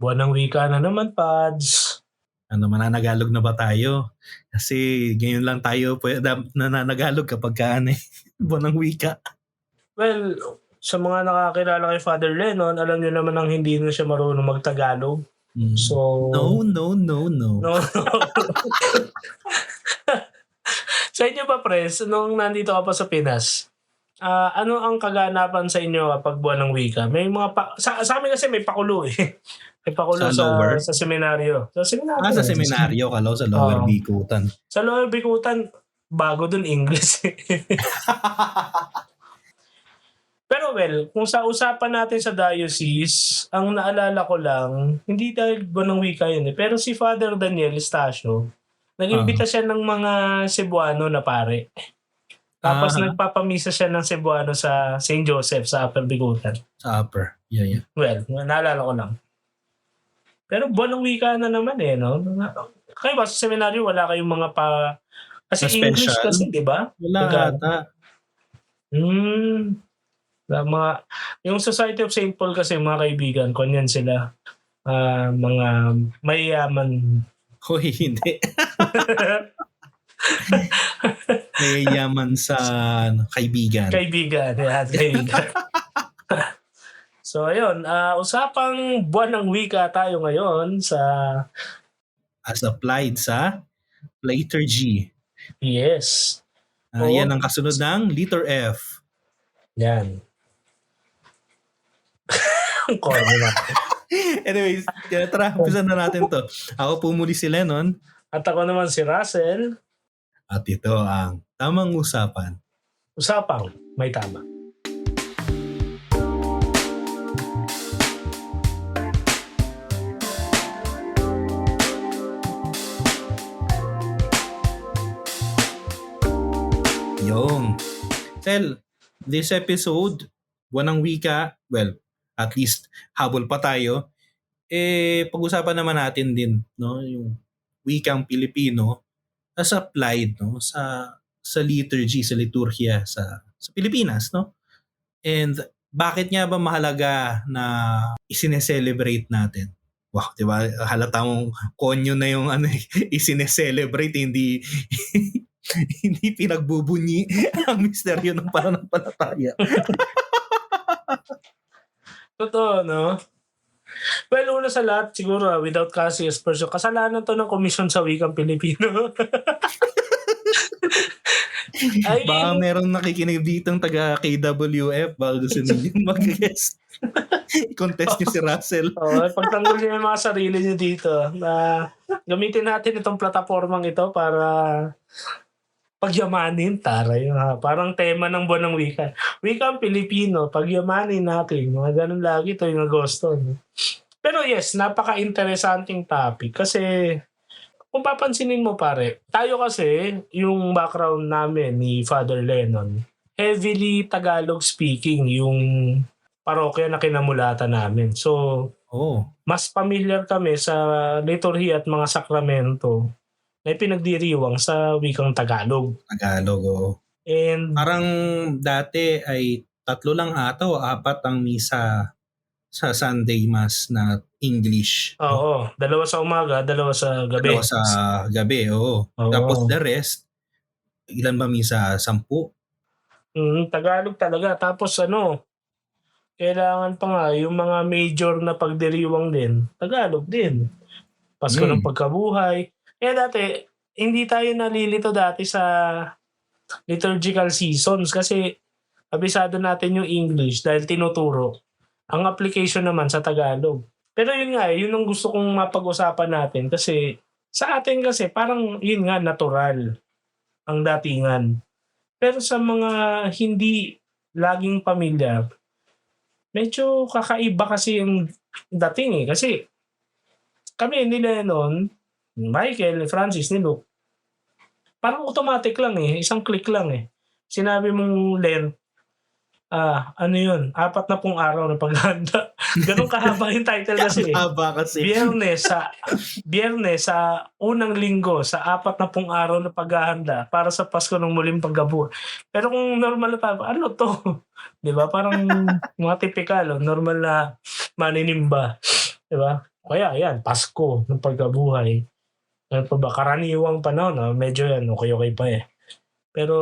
Buwan ng wika na naman, Pads. Mananagalog na ba tayo? Kasi ngayon lang tayo nananagalog kapag buwan ng wika. Well, sa mga nakakilala kay Father Lennon, alam niyo naman ang hindi na siya marunong magtagalog. So, No. No. Sa inyo ba, Pres, nung nandito ka pa sa Pinas, ano ang kaganapan sa inyo kapag buwan ng wika? May mga sa amin kasi may pakulo eh. May pakulo Sa lower? sa seminaryo. Sa seminaryo. Sa seminaryo, kalaw sa lower Bikutan. Sa lower Bikutan, bago dun English. Pero well, kung sa usapan natin sa diocese, ang naalala ko lang, hindi dahil buwan ng wika yun eh, pero si Father Daniel Estacio, nag-imbita siya ng mga Cebuano na pare. Tapos nagpapamisa siya ng Cebuano sa St. Joseph sa Upper Bikutan. Sa Upper, yeah. Well, naalala ko lang. Pero buwan ng wika na naman eh, no? Kayo ba sa seminaryo wala kayong mga kasi English kasi, di ba? Wala ata. Yung Society of St. Paul kasi mga kaibigan, kanyan sila. Mga mayayaman. Hoy, hindi. Mayayaman sa kaibigan. Kaibigan. So, ayun. Usapang buwan ng wika tayo ngayon sa... As applied sa liturgy. Yes. Yan ang kasunod ng letter F. Yan. Anyways, tara, umpisa na natin to. Ako po muli si Lennon. At ako naman si Russell. At ito ang Tamang Usapan. Usapang may tama. Yung. Tel, this episode, buwan ng wika, well, at least habol pa tayo, pag-usapan naman natin din, no, yung wikang Pilipino as applied, no, sa liturgy, sa liturhya sa Pilipinas, no? And bakit nga ba mahalaga na isine-celebrate natin? Wow, 'di ba? Halata mong konyo na yung isine-celebrate, hindi hindi pinagbubunyi ang misteryo ng pananampalataya. Totoo, no? Well, una sa lahat, siguro, without Cassius person, kasalanan to ng Komisyon sa Wikang Pilipino. Baka merong nakikinig ditong taga KWF, baka gusto ninyo mag-guest. I-contest nyo si Russell. Pagtanggol nyo yung mga sarili nyo dito. Gamitin natin itong plataformang ito para pagyamanin, taray. Parang tema ng buwan ng wika. Wikang Pilipino, pagyamanin natin. Mga ganun lagi ito yung Agosto. Pero yes, napaka-interesting topic kasi kung papansinin mo pare, tayo kasi yung background namin ni Father Lennon, heavily Tagalog speaking yung parokya na kinamulatan namin. So, mas familiar kami sa liturhy at mga sakramento na pinagdiriwang sa wikang Tagalog. And parang dati ay 3 lang ata o 4 ang misa sa Sunday Mass na English. Oo, 2 sa umaga, 2 sa gabi. 2 sa gabi, oo. Tapos the rest, ilan ba misa? 10? Tagalog talaga. Tapos kailangan pa nga yung mga major na pagdiriwang din, Tagalog din. Pasko ng Pagkabuhay. Kaya dati, hindi tayo nalilito dati sa liturgical seasons kasi abisado natin yung English dahil tinuturo. Ang application naman sa Tagalog. Pero yun nga, yun ang gusto kong mapag-usapan natin kasi sa atin kasi parang yun nga natural ang datingan. Pero sa mga hindi laging pamilyar, medyo kakaiba kasi yung dating kasi kami nila noon, Michael, Francis, ni Luke, parang automatic lang isang click lang Sinabi mong Lent, ano yun, 40 araw na paghahanda. Ganun kahaba yung title kasi. Kahaba kasi. Biyernes sa unang linggo sa 40 araw na paghahanda para sa Pasko ng muling paggabuhay. Pero kung normal na tayo, ano to? Di ba? Parang mga typical, normal na maninimba. Di ba? Kaya yan, Pasko ng pagkabuhay. Ano pa ba, karaniwang panahon, medyo yan, okay pa eh. Pero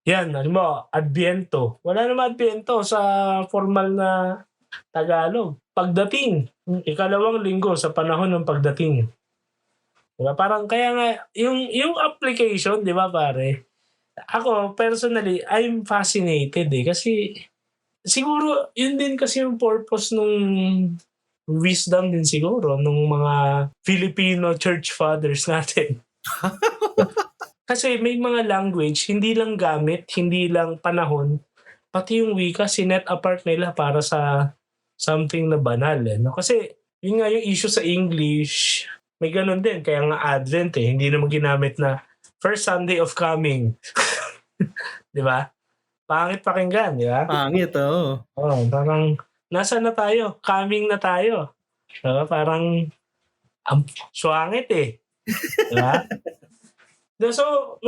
yan, halimbawa, Adbyento. Wala naman Adbyento sa formal na Tagalog. Pagdating, ikalawang linggo sa panahon ng pagdating. Diba? Parang kaya nga, yung application, di ba pare? Ako, personally, I'm fascinated kasi siguro, yun din kasi yung purpose nung wisdom din siguro nung mga Filipino church fathers natin. Kasi may mga language, hindi lang gamit, hindi lang panahon, pati yung wika, sinet apart nila para sa something na banal. No? Kasi yun nga yung issue sa English, may ganun din. Kaya nga Advent hindi naman ginamit na first Sunday of coming. Di ba? Pangit pakinggan, di ba? Pangit, oo. Parang nasa na tayo? Coming na tayo. Diba? Parang swangit Di ba? So,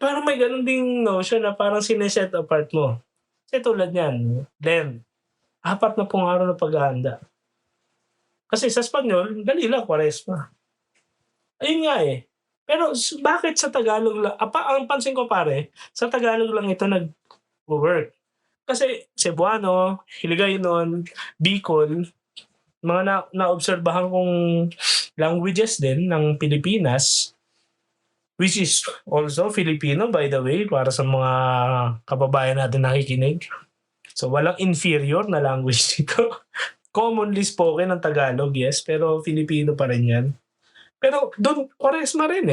parang may ganun ding notion na parang sineset apart mo. Kasi tulad yan, then, 4 na pong araw na paghahanda. Kasi sa Espanyol, dali lang, Kwaresma. Ayun nga Pero bakit sa Tagalog lang, ang pansin ko pare, sa Tagalog lang ito nag-work. Kasi Cebuano, Hiligaynon, Bicol, mga naobserbahan kong languages din ng Pilipinas, which is also Filipino by the way, para sa mga kababayan natin nakikinig. So walang inferior na language dito. Commonly spoken ng Tagalog, yes, pero Filipino pa rin yan. Pero doon, Kwaresma rin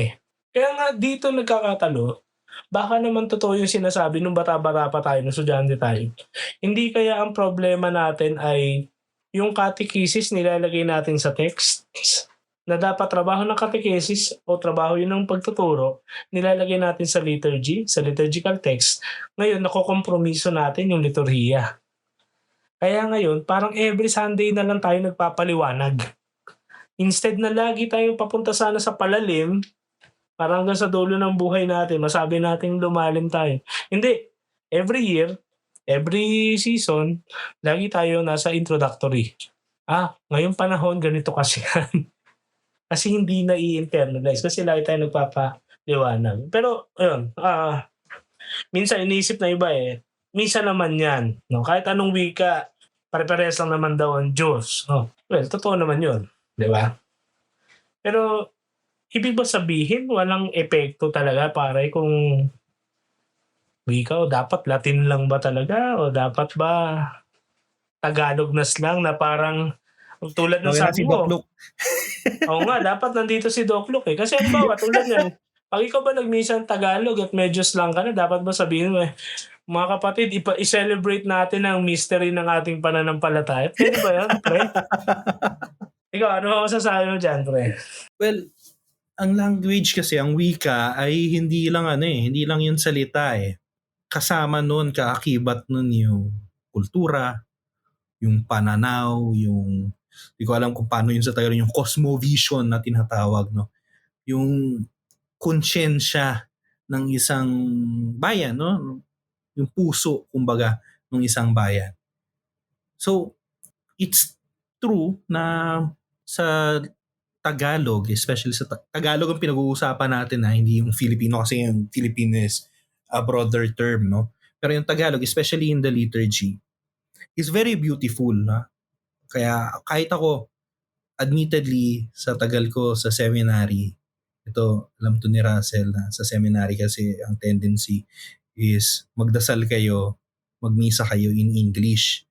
Kaya nga dito nagkakatalo, baka naman totoo yung sinasabi nung bata-bata pa tayo, nung estudyante tayo. Hindi kaya ang problema natin ay yung catechesis nilalagay natin sa text na dapat trabaho ng catechesis o trabaho yun ng pagtuturo, nilalagay natin sa liturgy, sa liturgical text. Ngayon, nakokompromiso natin yung liturhiya. Kaya ngayon, parang every Sunday na lang tayo nagpapaliwanag. Instead na lagi tayong papunta sana sa palalim, parang hanggang sa dulo ng buhay natin, masabi natin lumalim tayo. Hindi. Every year, every season, lagi tayo nasa introductory. Ngayong panahon, ganito kasi yan. Kasi hindi na i-internalize. Kasi lagi tayo nagpapaliwanag. Pero, ayun, minsan iniisip na iba minsan naman yan. No? Kahit anong wika, pare-pares lang naman daw ang Diyos. Well, totoo naman yun. Di ba? Pero, ibig ba sabihin, walang epekto talaga pare kung wika o dapat Latin lang ba talaga o dapat ba Tagalog na slang na parang tulad ng sabi si mo. Doc Luke. Oo nga, dapat nandito si Doc Luke Kasi halimbawa, tulad yan, pag ikaw ba nagmisa ng Tagalog at medyo slang ka na, dapat ba sabihin mo mga kapatid, i-celebrate natin ang mystery ng ating pananampalataya. Pwede ba yan, pre? Ikaw, ano masasabi mo dyan, pre? Well, ang language kasi, ang wika ay hindi lang hindi lang yung salita Kasama nun, kaakibat nun yung kultura, yung pananaw, yung hindi ko alam kung paano yun sa Tagalog, yung cosmovision na tinatawag, no? Yung konsyensya ng isang bayan, no? Yung puso, kumbaga, ng isang bayan. So, it's true na sa Tagalog, especially sa Tagalog ang pinag-uusapan natin hindi yung Filipino kasi yung Filipino is a broader term, no? Pero yung Tagalog, especially in the liturgy, is very beautiful. Kaya kahit ako, admittedly, sa tagal ko sa seminary, ito, alam to ni Russell na sa seminary kasi ang tendency is magdasal kayo, magmisa kayo in English.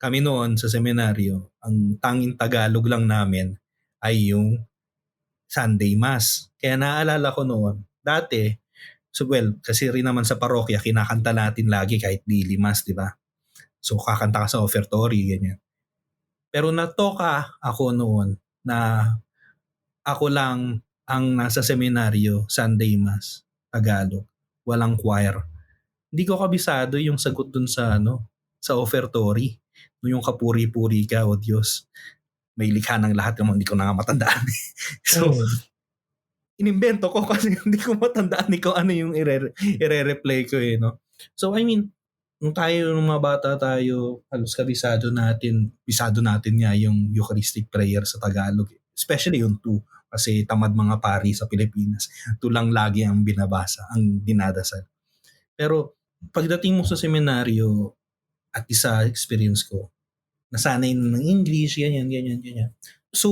Kami noon sa seminaryo, ang tanging Tagalog lang namin ay yung Sunday Mass. Kaya naalala ko noon, dati, kasi rin naman sa parokya, kinakanta natin lagi kahit daily Mass, di ba? So, kakanta ka sa offertory, ganyan. Pero natoka ako noon na ako lang ang nasa seminaryo, Sunday Mass, Tagalog, walang choir. Hindi ko kabisado yung sagot dun sa sa offertory. Yung kapuri-puri ka, o Diyos, may likha ng lahat, hindi ko na matandaan. So, inimbento ko kasi hindi ko matandaan kung ano yung ire-replay ko no? So, I mean, nung mga bata tayo, halos bisado natin nga yung Eucharistic prayer sa Tagalog. Especially yung 2. Kasi tamad mga pari sa Pilipinas. 2 lang lagi ang binabasa, ang dinadasal. Pero pagdating mo sa seminaryo, at isa experience ko, nasanay na ng English, ganyan. So,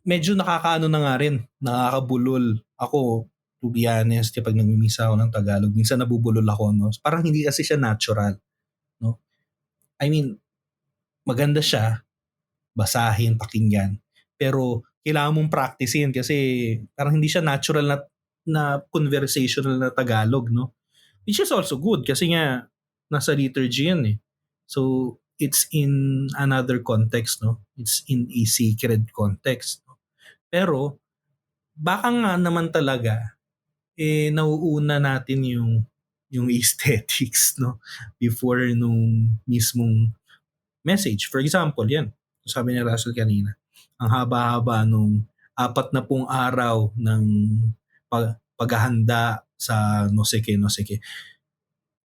medyo nakakaano na nga rin, nakakabulol. Ako, to be honest, kapag nagmimisa ako ng Tagalog, minsan nabubulol ako, no? Parang hindi kasi siya natural, no? I mean, maganda siya, basahin, pakinggan, pero kailangan mong practicein kasi parang hindi siya natural na conversational na Tagalog, no? Which is also good kasi nga nasa liturgy yan eh. So, it's in another context, no? It's in a sacred context. No? Pero, baka nga naman talaga, nauuna natin yung aesthetics, no? Before nung mismong message. For example, yan. Sabi ni Russell kanina, ang haba-haba nung 40 araw ng paghahanda sa no sé qué.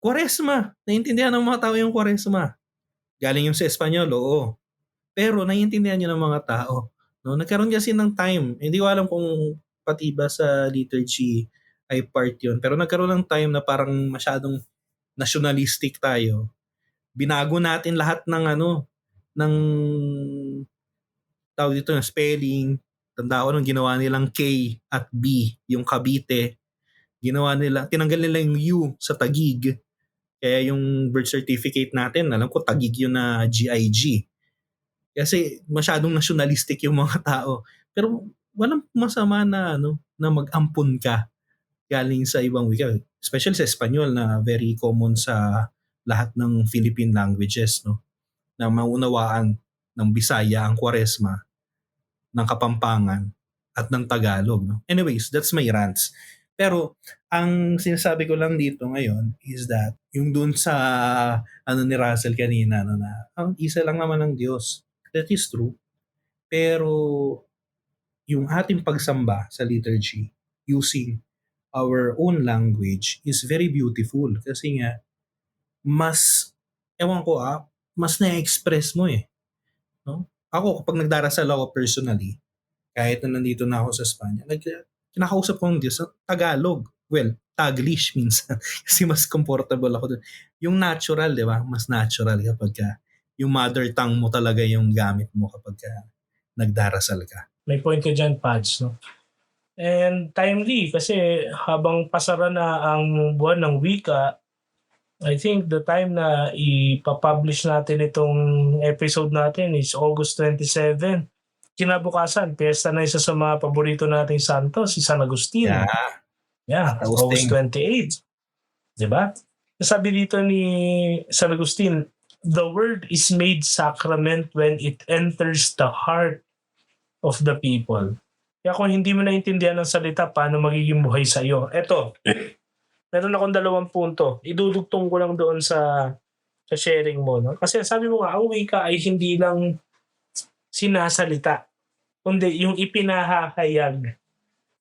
Kwaresma. Naiintindihan ng mga tao yung Kwaresma. Galing yung sa Espanyol, oo. Pero naiintindihan niya ng mga tao. No? Nagkaroon kasi ng time. Hindi ko alam kung pati ba sa liturgy ay part yun. Pero nagkaroon ng time na parang masyadong nationalistic tayo. Binago natin lahat ng tawag dito na spelling. Tanda ko nung ginawa nilang K at B, yung Cavite. Tinanggal nila yung U sa Taguig. Kaya yung birth certificate natin, alam ko Taguig yun na GIG. Kasi masyadong nationalistic yung mga tao. Pero walang masama na mag-ampun ka galing sa ibang wika. Especially sa Espanyol na very common sa lahat ng Philippine languages, no? Na maunawaan ng Bisaya ang Kwaresma, ng Kapampangan, at ng Tagalog, no? Anyways, that's my rants. Pero ang sinasabi ko lang dito ngayon is that yung dun sa ni Russell kanina na ang isa lang naman ng Diyos. That is true. Pero yung ating pagsamba sa liturgy using our own language is very beautiful kasi nga mas mas na-express mo eh. No? Ako kapag nagdarasal ako personally, kahit na nandito na ako sa Espanya, kinakausap ko ng Diyos sa Tagalog. Well, Taglish minsan kasi mas comfortable ako doon. Yung natural, di ba? Mas natural kapag yung mother tongue mo talaga yung gamit mo kapag nagdarasal ka. May point ka dyan, Pads, no? And timely kasi habang pasara na ang buwan ng wika, I think the time na ipapublish natin itong episode natin is August 27. Kinabukasan, piyesta na isa sa mga paborito nating santo, si San Agustin. Yeah, August 28. Diba? Sabi dito ni San Agustin, the word is made sacrament when it enters the heart of the people. Kaya kung hindi mo naintindihan ng salita, paano magiging buhay sa iyo? Eto, meron akong 2 punto. Idudugtong ko lang doon sa sharing mo. No? Kasi sabi mo nga, ang wika ay hindi lang sinasalita, kundi yung ipinahahayag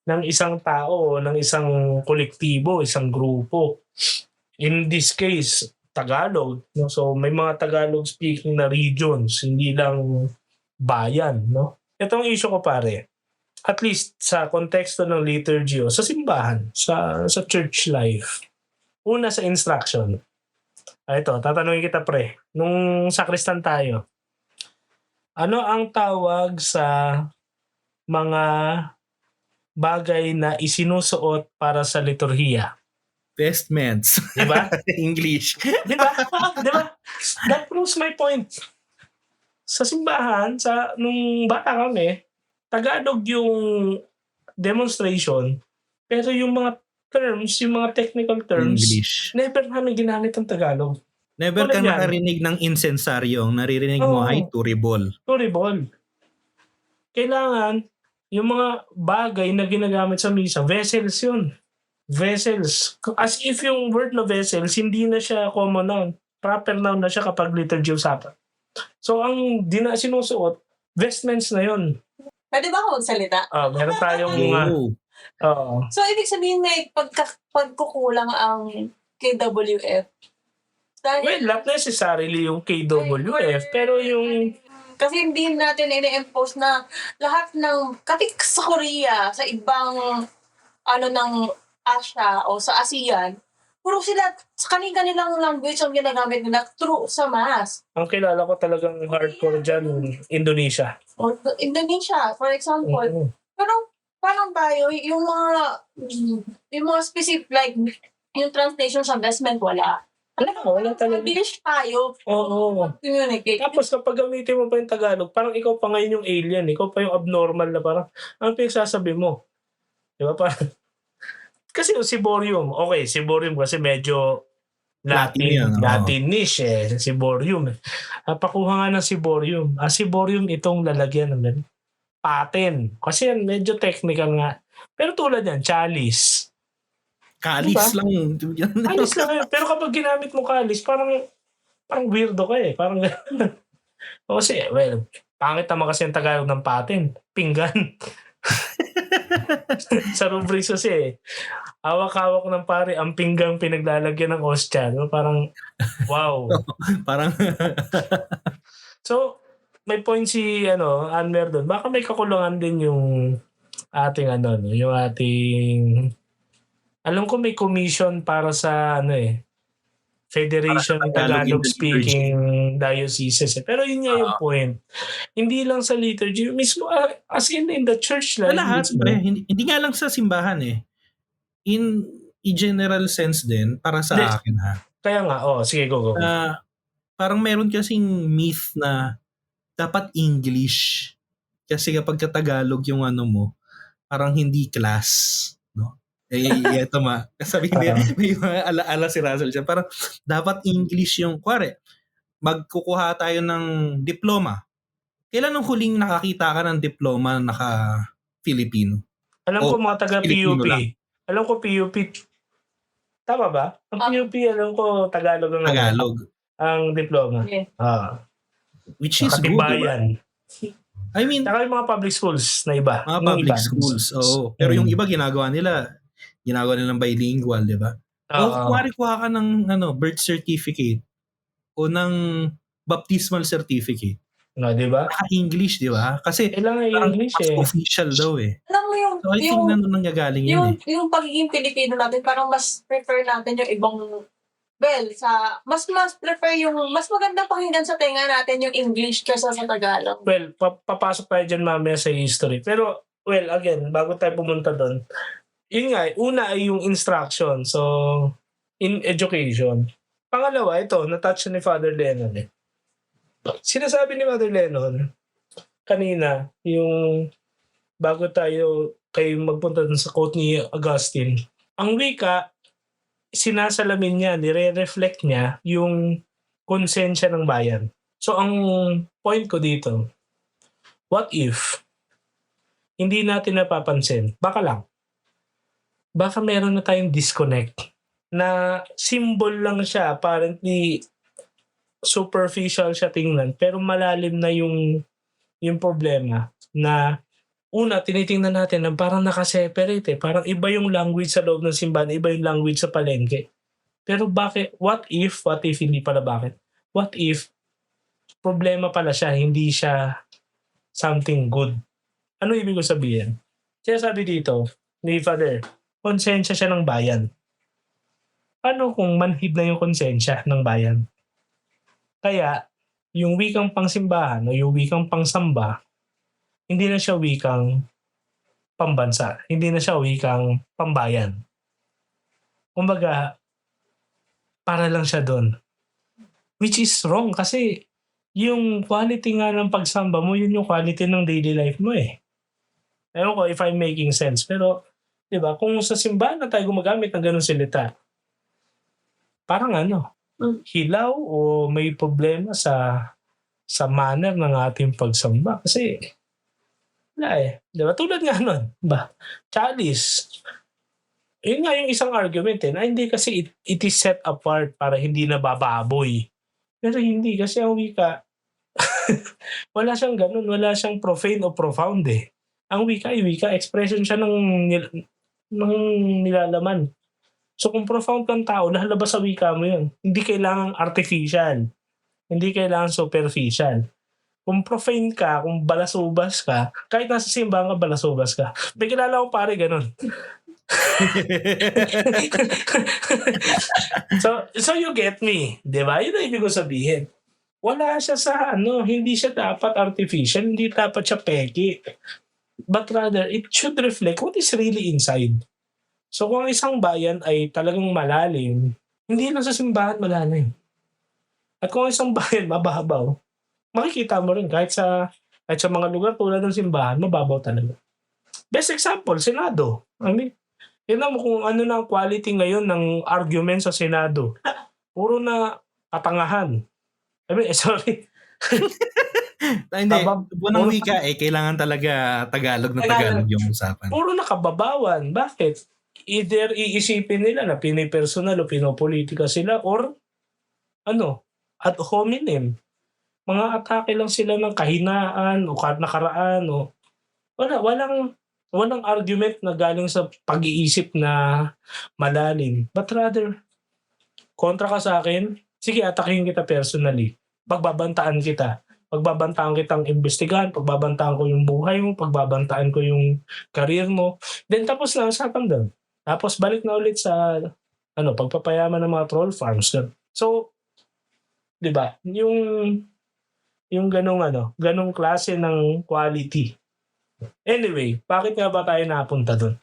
ng isang tao, ng isang kolektibo, isang grupo. In this case, Tagalog. No? So may mga Tagalog speaking na regions, hindi lang bayan. No? Itong issue ko pare, at least sa konteksto ng liturgy o sa simbahan, sa church life. Una sa instruction. Ito, tatanungin kita pre. Nung sakristan tayo, ano ang tawag sa mga bagay na isinusuot para sa liturhiya? Vestments. Diba? English. Diba? Diba? That proves my point. Sa simbahan, nung bata kami, Tagalog yung demonstration, pero yung mga terms, yung mga technical terms, English. never namin ginamit ang Tagalog. Never ka nakarinig ng insensaryo. Naririnig mo ay turibol. Turibol. Kailangan, yung mga bagay na ginagamit sa misa, vessels yun. Vessels. As if yung word na vessels, hindi na siya common noun. Proper noun na siya kapag liturgy usapan. So, ang sinusuot, vestments na yun. Pwede ba ako magsalita? Meron tayong So, ibig sabihin may pagkukulang ang KWF Well, not necessarily yung KWF, pero yung Kasi hindi natin ini-impose na lahat ng katik sa Korea, sa ibang ng Asia o sa ASEAN, puro sila sa kanilang language ang ginagamit nila through sa mass. ang kilala ko talagang hardcore dyan, Indonesia. O Indonesia, for example. Oo. Pero parang tayo, yung mga specific, like, yung translation sa investment, wala. Wala talaga. English tayo. Oo. Communicate. Tapos kapag gamitin mo pa yung Tagalog, parang ikaw pa ngayon yung alien. Ikaw pa yung abnormal na parang, ano pinagsasabi mo? Di ba? Parang, kasi yung Siborium, okay, Siborium kasi medyo Latin yan, oo. Latinish Siborium. Pakuha nga ng Siborium. Siborium itong lalagyan ng paten. Kasi yan, medyo technical nga. Pero tulad yan, chalice. Kalis Diba? lang. Chalice lang yun. Pero kapag ginamit mo chalice, parang weirdo ka Parang kasi, well, pangit naman kasi yung Tagalog ng paten. Pinggan. Sa rubrics kasi, hawak-hawak ng pare, ang pinggang pinaglalagyan ng ostya. No? Parang, wow. Parang, So, may point si Anmer doon. Baka may kakulangan din yung ating yung ating alam ko may commission para sa Federation Para sa ng Tagalog Tagalog in the Speaking Dioceses. Pero yun nga yung point. Hindi lang sa liturgy, mismo as in the church sa life. lahat, mismo. pre, hindi nga lang sa simbahan In general sense din, para sa Hindi. akin Kaya nga, sige, go. Parang meron kasing myth na dapat English. Kasi kapag Tagalog yung mo, parang hindi class. No? Ito sabi niya, may mga ala-ala si Russell siya. Parang dapat English yung, kuwari, magkukuha tayo ng diploma. Kailan ang huling nakakita ka ng diploma na naka-Filipino? Alam ko mga Filipino taga-PUP. lang. Alam ko PUP. Tama ba? Ang PUP, alam ko Tagalog ang Tagalog. ang diploma. Yeah. Which is good, diba? Katibayan. I mean, Saka yung mga public schools na iba. mga Yung public iba. schools, oo. Pero yung iba ginagawa nilang bilingual, di ba? O kuwari kuha ka ng birth certificate o ng baptismal certificate. No, di ba? Naka-English, di ba? Kasi Kailangan parang English mas official daw Alam mo yung, So I think na nangyagaling yun yung pagiging Pilipino natin, parang mas prefer natin yung ibang, mas prefer yung, mas magandang pakinggan sa tenga natin yung English kaysa sa Tagalog. Well, papasok tayo dyan mamaya sa history. Pero, well, again, bago tayo pumunta doon, yun nga, una ay yung instruction. So, in education. Pangalawa, ito, na-touch ni Father Lennon Sinasabi ni Father Lennon, kanina, yung bago kayo magpunta dun sa quote ni Augustine, ang wika, sinasalamin niya, nire-reflect niya yung konsensya ng bayan. So, ang point ko dito, what if hindi natin napapansin? Baka meron na tayong disconnect na symbol lang siya, apparently superficial siya tingnan, pero malalim na yung problema na una, tinitingnan natin na parang nakaseparate parang iba yung language sa loob ng simbahan, iba yung language sa palengke. Pero bakit, what if hindi pala bakit? What if problema pala siya, hindi siya something good? Ano ibig ko sabihin? Kaya sabi dito, ni Father, konsensya siya ng bayan. Paano kung manhid na yung konsensya ng bayan? Kaya, yung wikang pangsimbahan o yung wikang pangsamba, hindi na siya wikang pambansa. Hindi na siya wikang pambayan. Kumbaga, para lang siya doon. Which is wrong kasi yung quality nga ng pagsamba mo, yun yung quality ng daily life mo Ewan ko if I'm making sense. Pero, di ba, kung sa simbahan na tayo gumagamit ng ganun salita, parang hilaw o may problema sa manner ng ating pagsamba. Kasi, wala Di ba? Tulad nga nun. Chalice. Yun nga yung isang argument na hindi kasi it is set apart para hindi na bababoy. Pero hindi kasi ang wika, wala siyang ganun. Wala siyang profane o profound Ang wika ay wika. Expression siya ng nilalaman So kung profound kang tao, lalabas sa wika mo yun. Hindi kailangang artificial. Hindi kailangan superficial. Kung profane ka, kung balasubas ka, kahit nasa simbahan ka, balasubas ka. May kilala ko pare ganun. so you get me, di ba? Yun ang ibig ko sabihin. Wala siya sa hindi siya dapat artificial, hindi dapat siya peki. But rather, it should reflect what is really inside. So kung isang bayan ay talagang malalim, hindi lang sa simbahan malalim. At kung isang bayan mababaw, makikita mo rin kahit sa mga lugar tulad ng simbahan, mababaw talaga. Best example, Senado. I mean, tignan mo kung ano na ang quality ngayon ng argument sa Senado. Puro na katangahan. I mean, sorry. Hindi, Kabab- bunang wika kailangan talaga Tagalog na Tagalog yung usapan. Puro na kababawan. Bakit? Either iisipin nila na pinipersonal o pinopolitika sila or ad hominem. Mga atake lang sila ng kahinaan o nakaraan o walang argument na galing sa pag-iisip na malalim. But rather, kontra ka sa akin, sige, atakihin kita personally. Pagbabantaan kita. Pagbabantaan kitang imbestigahan, pagbabantaan ko yung buhay mo, pagbabantaan ko yung career mo. Then tapos na, usapan doon. Tapos balik na ulit sa pagpapayaman ng mga troll farms. So, 'di ba? Yung ganong klase ng quality. Anyway, bakit nga ba tayo napunta doon?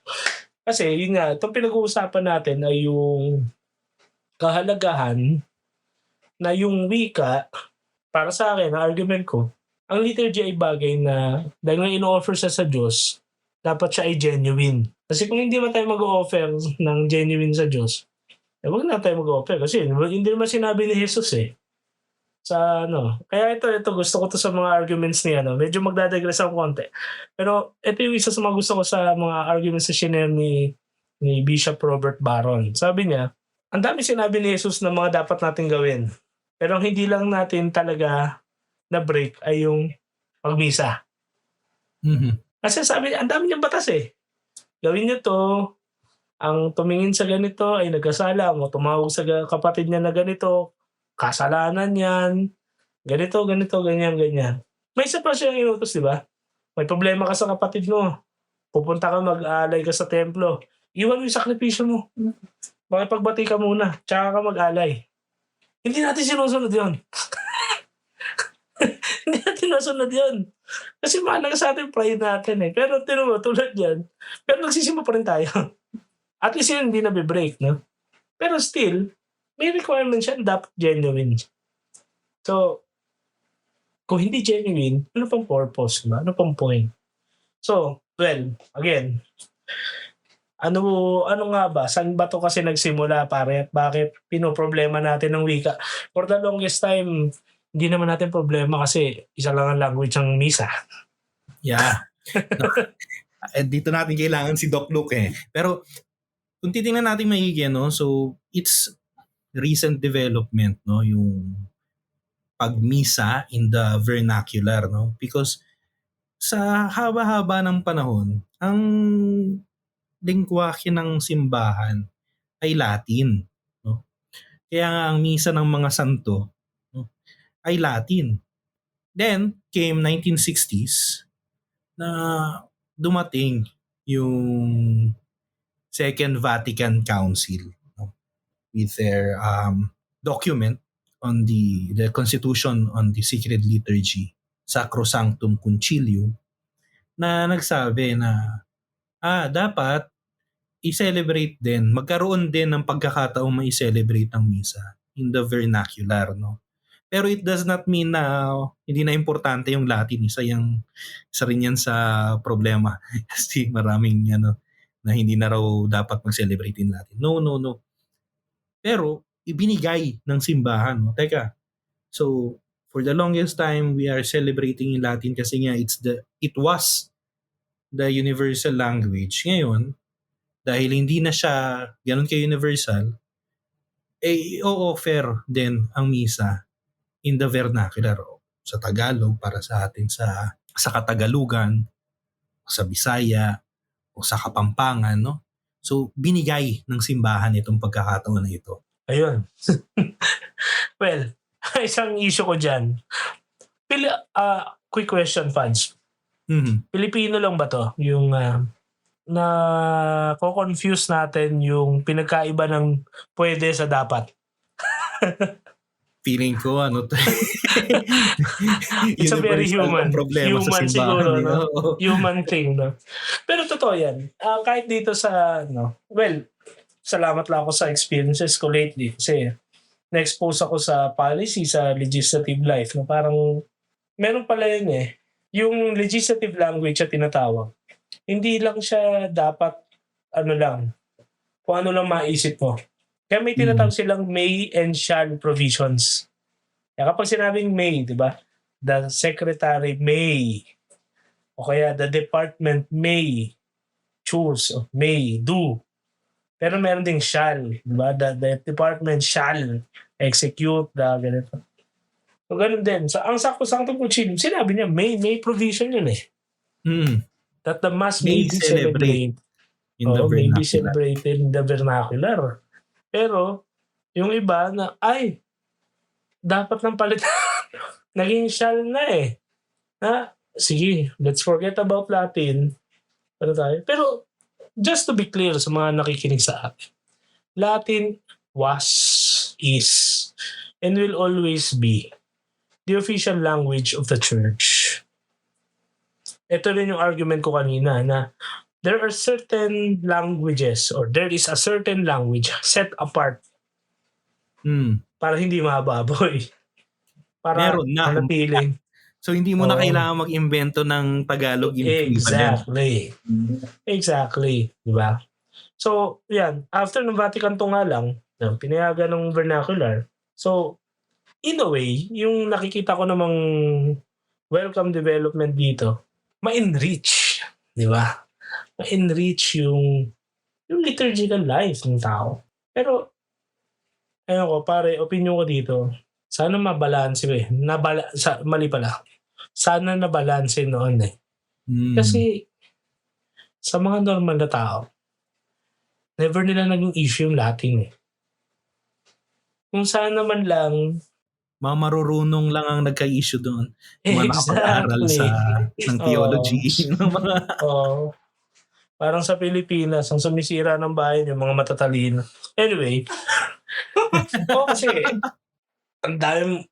Kasi yun nga, itong pinag-uusapan natin ay yung kahalagahan na yung wika, para sa akin, ang argument ko, ang liturgy ay bagay na dahil nga ino-offer siya sa Diyos, dapat siya ay genuine. Kasi kung hindi man tayo mag-offer ng genuine sa Diyos, wag na tayo mag-offer. Kasi hindi naman sinabi ni Jesus sa Kaya ito gusto ko to sa mga arguments ni medyo magdadigress ako konti. Pero ito yung isa sa mga gusto ko sa mga arguments sa shinare ni Bishop Robert Barron. Sabi niya, ang dami sinabi ni Jesus na mga dapat natin gawin. Pero ang hindi lang natin talaga na break ay yung pagmisa. Mhm. Kasi sabi niya, ang dami niyang batas Gawin niyo to, ang tumingin sa ganito ay nagkasala, o tumawag sa kapatid niya na ganito, kasalanan yan, ganito, ganyan. May isa pa siyang inutos, di ba? May problema ka sa kapatid mo, pupunta ka mag-aalay ka sa templo, iwan mo yung sakripisyo mo. Makipagbati ka muna, tsaka ka mag-alay. Hindi natin sinusunod yun. Hindi natin nasunod yun. Kasi mahalaga sa atin pride natin Pero tulad yan, pero nagsisimba pa rin tayo. At least yun hindi na-break, no? Pero still, may requirement siya, dapat genuine. So, kung hindi genuine, ano pang purpose, ba? Ano pang point? So, well, again, ano nga ba? Saan ba to kasi nagsimula, pare? At bakit pinoproblema natin ng wika? For the longest time, hindi naman natin problema kasi isa lang ang language ang misa. Yeah. Dito natin kailangan si Doc Luke Pero kung titingnan natin maigi, so it's recent development, yung pagmisa in the vernacular, because sa haba-haba ng panahon, ang lengguwahe ng simbahan ay Latin, Kaya nga ang misa ng mga santo ay Latin. Then came 1960s na dumating yung Second Vatican Council with their document on the Constitution on the Sacred Liturgy, Sacrosanctum Concilium, na nagsabi na dapat i-celebrate din, magkaroon din ng pagkakataong ma-celebrate ang misa in the vernacular, Pero it does not mean na hindi na importante yung Latin. Isa rin yan sa problema. Kasi maraming na hindi na raw dapat mag-celebrate in Latin. No. Pero ibinigay ng simbahan. Teka, so for the longest time we are celebrating in Latin kasi nga it was the universal language. Ngayon, dahil hindi na siya ganun ka-universal, i-offer din ang misa in the vernacular, sa Tagalog para sa atin sa Katagalugan, sa Bisaya o sa Kapampangan, So, binigay ng simbahan itong pagkakataon na ito. Ayun. Well, isang issue ko dyan. Quick question, Fans. Mhm. Pilipino lang ba to? Yung na ko-confuse natin yung pinagkaiba ng pwede sa dapat. Feeling ko, to. It's a very Universal ang human. problema sa Human simbahan. siguro, eh. no? Oo. Human thing, no? Pero totoo yan. Kahit dito sa, salamat lang ako sa experiences ko lately kasi na-expose ako sa policy, sa legislative life, no? Parang, meron pala yun yung legislative language na tinatawag. Hindi lang siya dapat, kung ano lang maisip mo. Kaya may tinatawag silang may and shall provisions. Kaya kapag sinabing may, di ba? The secretary may, o kaya the department may choose, or may do. Pero meron ding shall, di ba? The department shall execute the ganito. So, ganun din. Ang sakto-sakto po, sinabi niya, may provision yun that the mass may be celebrated. In the May be vernacular. celebrated in the vernacular. Pero, yung iba na, dapat ng palitan. Naging shall na sige, let's forget about Latin. Pero, just to be clear sa mga nakikinig sa akin, Latin was, is, and will always be the official language of the church. Ito rin yung argument ko kanina na there are certain languages or there is a certain language set apart para hindi mababoy. Para Meron na. manatiling. So, hindi mo na Oo. kailangan mag-invento ng Tagalog equivalent. Exactly. Diba? So, yan. After ng Vatican II nga lang, pinayagan ng vernacular. So, in a way, yung nakikita ko namang welcome development dito, ma-enrich. Diba? Ma-enrich yung liturgical life ng tao. Pero, ayun ko, pare, opinion ko dito, sana mabalanse mali pala. Sana nabalanse noon Kasi sa mga normal na tao, never nila naging issue yung Latin Kung saan naman lang, mga marurunong lang ang nagka-issue doon. Mga nakapag-aral ng theology. Parang sa Pilipinas, ang sumisira ng bayan yung mga matatalino. Anyway, kasi ang dami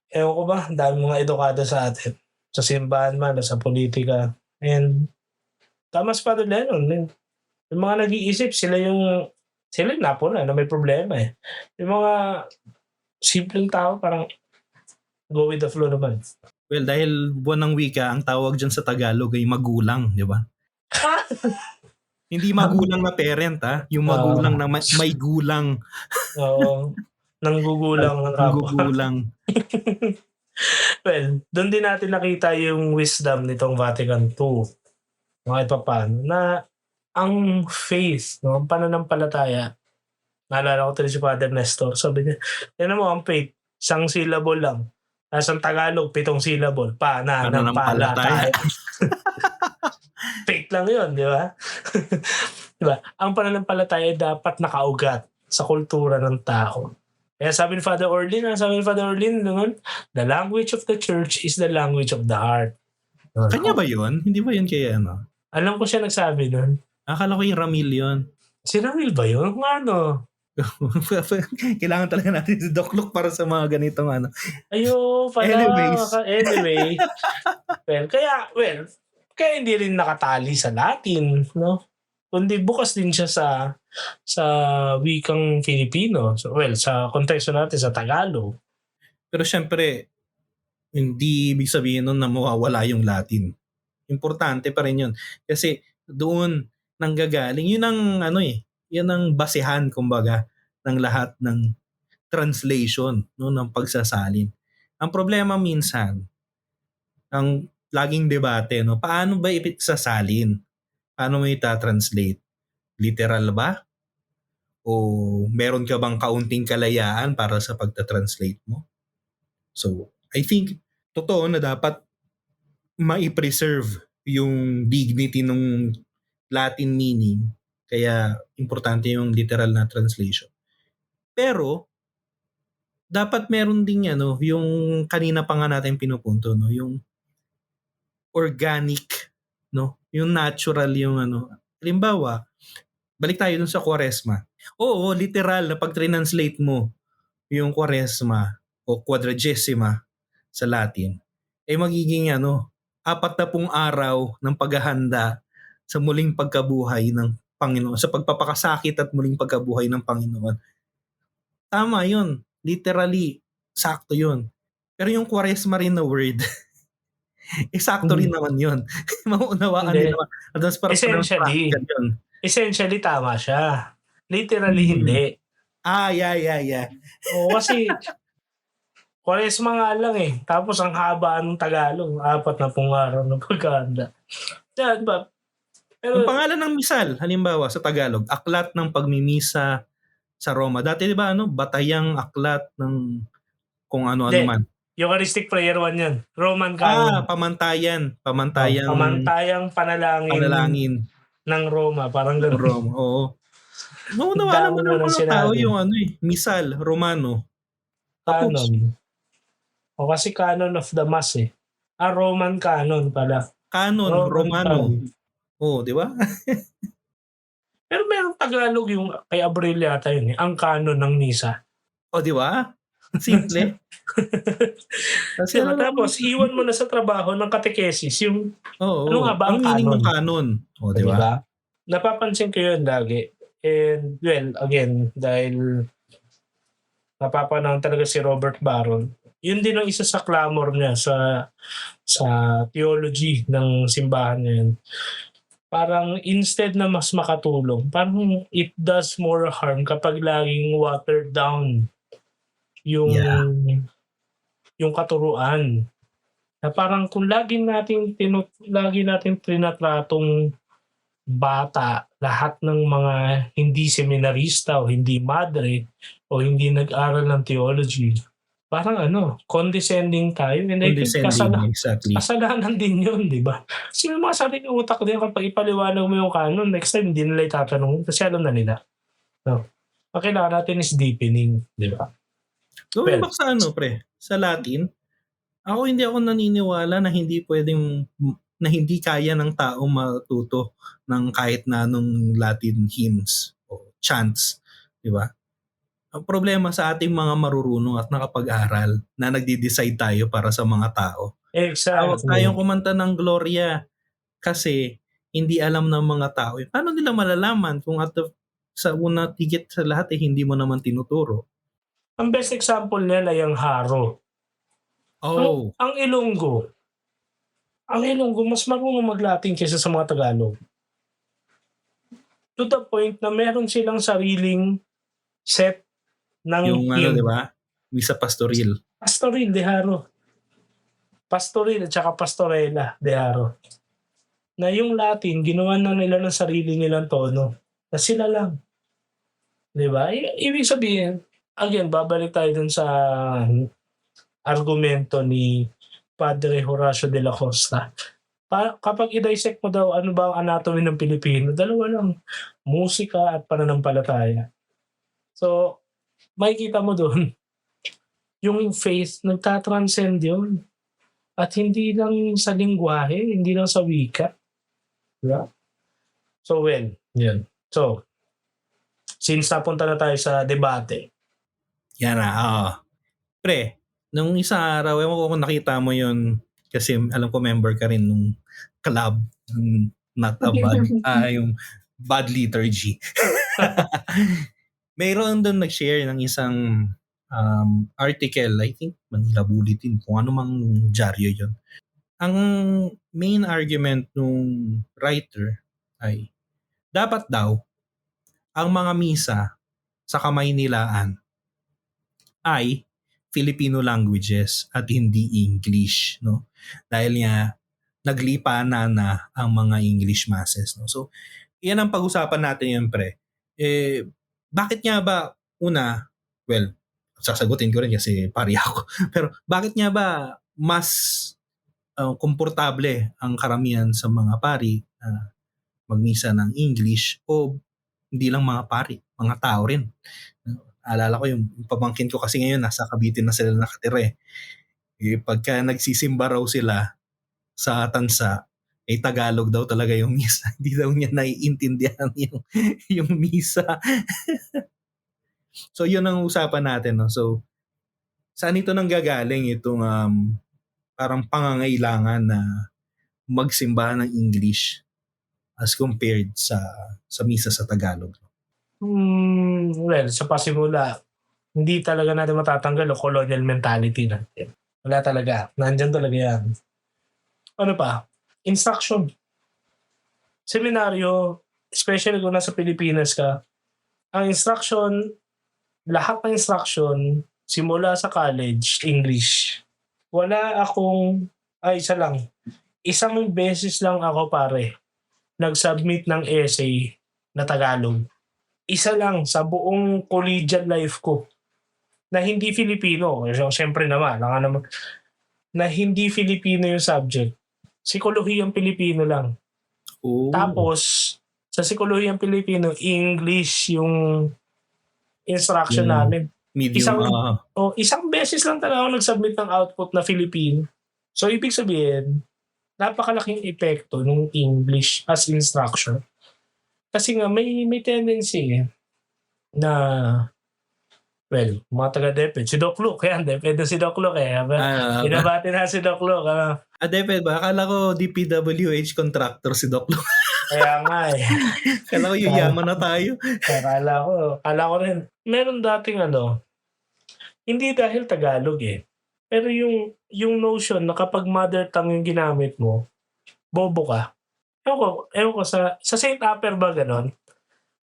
mga edukado sa atin. Sa simbahan man, sa politika. And tama si Father Lennon. Yung mga nag-iisip, sila yung napo na may problema Yung mga simpleng tao, parang go with the flow naman. Well, dahil buwan ng wika, ang tawag dyan sa Tagalog ay magulang, di ba? Hindi magulang na parent, yung magulang na may gulang. Oo. Nanggugulang ng kapwa. Nanggugulang. Well, doon din natin nakita yung wisdom nitong Vatican II. Kahit pa paano. Na ang faith, ang pananampalataya, naalala ko rin si Father Nestor, sabi niya, yan mo, ang faith, isang syllable lang. Nasang Tagalog, 7 syllable. Pananampalataya. Faith lang yun, di ba? Diba? Ang pananampalataya dapat nakaugat sa kultura ng tao. Kaya sabi ni Father Orlin, the language of the church is the language of the heart. Kanya ba yun? Hindi ba yun kaya Alam ko siya nagsabi nun. Akala ko yung Ramil yun. Si Ramil ba yun? Kailangan talaga natin si Doc Luke para sa mga ganitong Anyways. Anyway. Kaya hindi rin nakatali sa Latin, no? Kundi bukas din siya sa wikang Filipino. Sa konteksto natin sa Tagalog. Pero syempre, hindi ibig sabihin nun na mawawala yung Latin. Importante pa rin yun. Kasi doon nanggagaling. Yun ang yun ang basehan kumbaga ng lahat ng translation ng pagsasalin. Ang problema minsan, ang laging debate, paano ba isasalin? Paano mo ita-translate? Literal ba? O meron ka bang kaunting kalayaan para sa pagta-translate mo? So, I think, totoo na dapat mai-preserve yung dignity ng Latin meaning. Kaya importante yung literal na translation. Pero dapat meron ding yung kanina pa nga natin pinupunto, no, yung organic, no, yung natural, yung halimbawa, balik tayo dun sa Quaresma. Oo, literal na pag translate mo yung Quaresma o Quadragesima sa Latin, magiging 40 araw ng paghahanda sa muling pagkabuhay ng Panginoon, sa pagpapakasakit at muling pagkabuhay ng Panginoon. Tama yun. Literally, sakto yun. Pero yung Quaresma rin na word, sakto rin naman yun. Mauunawaan Hindi. din naman. At mas parang Essentially. practical yun. Essentially, tama siya. Literally, Hmm. hindi. Yeah. Oo, kasi Kwaresma nga lang eh. Tapos ang haba ng Tagalog, 40 araw ng paghahanda. Yan ba? Yung Pero pangalan ng misal, halimbawa sa Tagalog, Aklat ng Pagmimisa sa Roma. Dati di ba Batayang aklat ng kung ano-ano hindi. man. Eucharistic Prayer 1 yan. Roman Canon. Pamantayang Pamantayang panalangin ng Roma. Parang ng gano'n. Roma. Oo. Naunawa Dami naman mo ng nang mga tao sinabi. yung misal, Romano. Tapos, Canon. O kasi Canon of the Mass eh. Roman Canon pala. Canon, Romano. Canon. Oo, di ba? Pero mayroong Tagalog yung kay Abril yata yun eh. Ang Canon ng Misa. O, di ba? Simple. Kasi Diba? Tapos, iwan mo na sa trabaho ng katekesis yung ano nga ba ang ang meaning ng canon? canon. O, di ba? Diba? Napapansin ko yun lagi. And well, again, dahil napapanahon talaga si Robert Barron, yun din ang isa sa clamor niya sa theology ng simbahan niya yun. Parang instead na mas makatulong, parang it does more harm kapag laging watered down yung yung katuruan. Na parang kung lagi natin tinatratong bata, lahat ng mga hindi seminarista o hindi madre o hindi nag-aral ng theology, parang condescending tayo. And I think Exactly. kasalanan din yun, di ba? Kasi may mga sariling utak din kapag ipaliwanag mo yung canon, next time hindi nila itatanong kasi alam na nila. No. Ang kailangan natin is deepening, di ba? Going back sa sa Latin, hindi ako naniniwala na hindi kaya ng tao matuto ng kahit na anong Latin hymns o chants, di ba? Ang problema sa ating mga marurunong at nakapag-aral na nagde-decide tayo para sa mga tao. Huwag tayong Exactly. kumanta ng Gloria kasi hindi alam ng mga tao. Paano nila malalaman kung sa una tigit sa lahat hindi mo naman tinuturo? Ang best example nila yung Haro. Oh, Ang Ilonggo mas marunong mag-Latin kaysa sa mga Tagalog. To the point na meron silang sariling set ng yung hymn. di ba? Misa Pastoril. Pastoril de Haro. Pastoril at saka Pastorela de Haro. Na yung Latin, ginawa na nila ng sarili nilang tono. Na sila lang. Di ba? Ibig sabihin, again, babalik tayo dun sa argumento ni Padre Horacio de la Costa. Kapag i-dissect mo daw ano ba ang anatomy ng Pilipino, dalawa lang, musika at pananampalataya. So, makikita mo doon, yung faith, nagtatranscend yun. At hindi lang sa lingwahe, hindi lang sa wika. Diba? So, well, yun. So, since napunta na tayo sa debate. Yan na, Pre, nung isang araw, ewan ko kung nakita mo yun, kasi alam ko member ka rin nung club, not a bad, yung bad liturgy. Mayroon doon nag-share ng isang article, I think Manila Bulletin, kung ano mang dyaryo yun. Ang main argument nung writer ay dapat daw ang mga misa sa Kamaynilaan ay Filipino languages at hindi English, no? Dahil nga naglipa na ang mga English masses, no? So, yan ang pag-usapan natin yun, pre. Bakit nga ba well, sasagutin ko rin kasi pari ako. Pero bakit nga ba mas komportable ang karamihan sa mga pari magmisa ng English o Hindi lang mga pari, mga tao rin. Alala ko yung pamangkin ko kasi ngayon nasa Cavite na sila nakatira eh. Pagka nagsisimba raw sila sa tansa, Tagalog daw talaga yung misa. Hindi daw niya naiintindihan yung misa. So yun ang usapan natin. No? So saan ito nanggagaling itong parang pangangailangan na magsimba ng English as compared sa misa sa Tagalog? Well, sa pasimula, hindi talaga natin matatanggal o colonial mentality natin. Wala talaga. Nandyan talaga yan. Ano pa? Instruction. Seminaryo, especially kung nasa Pilipinas ka, ang instruction, lahat ng instruction, simula sa college, English. Wala akong, isa lang. Isang beses lang ako pare, nag-submit ng essay na Tagalog. Isa lang sa buong collegiate life ko na hindi Filipino. So, siyempre naman, na hindi Filipino yung subject. Psikolohiyang Pilipino lang. Oh. Tapos, sa psikolohiyang Pilipino, English yung instruction namin. Medium. Isang beses lang talaga ako nag-submit ng output na Filipino. So, ibig sabihin, napakalaking epekto ng English as instruction. Kasi nga, may tendency na, well, mga taga-DepEd, si Doc Luke, yan, DepEd na si Doc Luke binabati na si Doc Luke. DepEd ba? Akala ko DPWH contractor si Doc Luke. Kaya nga Akala ko yuyaman na tayo. Akala ko rin. Meron dating hindi dahil Tagalog pero yung notion na kapag mother tongue yung ginamit mo, bobo ka. Ewan ko sa St. Upper ba ganon?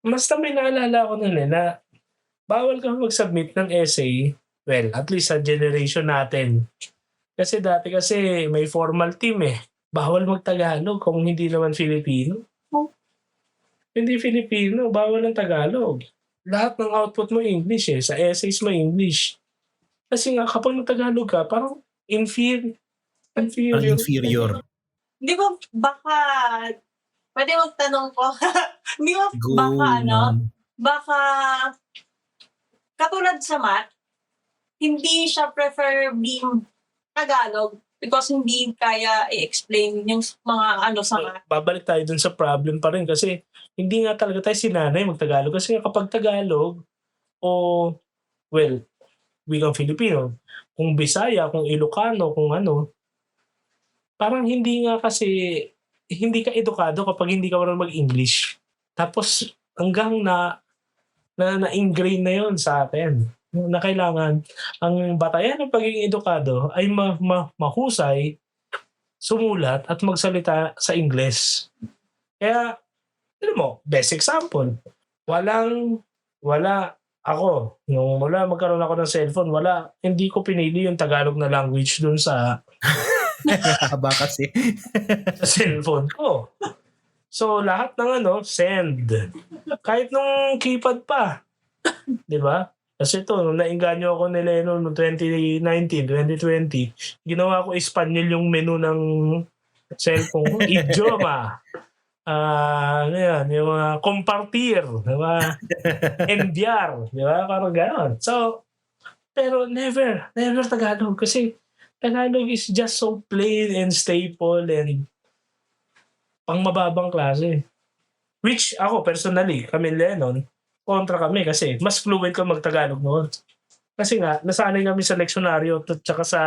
Basta may naalala ko nun na bawal ka mag-submit ng essay, well, at least sa generation natin. Kasi dati may formal team bawal mag-Tagalog kung hindi naman Filipino. Hindi Filipino, bawal ang Tagalog. Lahat ng output mo English sa essays mo English. Kasi nga kapag nag-Tagalog ka, parang inferior. Di ba baka, pwede magtanong ko, di ba baka katulad sa math, hindi siya preferably Tagalog because hindi kaya i-explain yung mga sa math. Babalik tayo dun sa problem pa rin kasi hindi nga talaga tayo sinanay mag-Tagalog kasi kapag Tagalog wikang Filipino, kung Bisaya, kung Ilocano, kung parang hindi ka edukado kapag hindi ka marunong mag-English. Tapos hanggang na-ingrain na yon sa atin na kailangan ang batayan ng pagiging edukado ay mahusay, sumulat at magsalita sa Ingles. Kaya, best example, ako, nung mula magkaroon ako ng cellphone, hindi ko pinili yung Tagalog na language dun sa Haba kasi. sa cellphone ko. So, lahat ng send. Kahit nung keypad pa. Di ba? Kasi nung nainganyo ako ni Leno noong 2019, 2020, ginawa ko Espanyol yung menu ng cellphone ko. Idioma. Yung mga compartir, di ba? Enviar, di ba? Parang gano'n. So, pero never Tagalog kasi Tagalog is just so plain and staple and pang mababang klase. Which ako personally, kami Lennon, kontra kami kasi mas fluent ka mag-Tagalog noon. Kasi nga, nasanay kami sa leksyonaryo at saka sa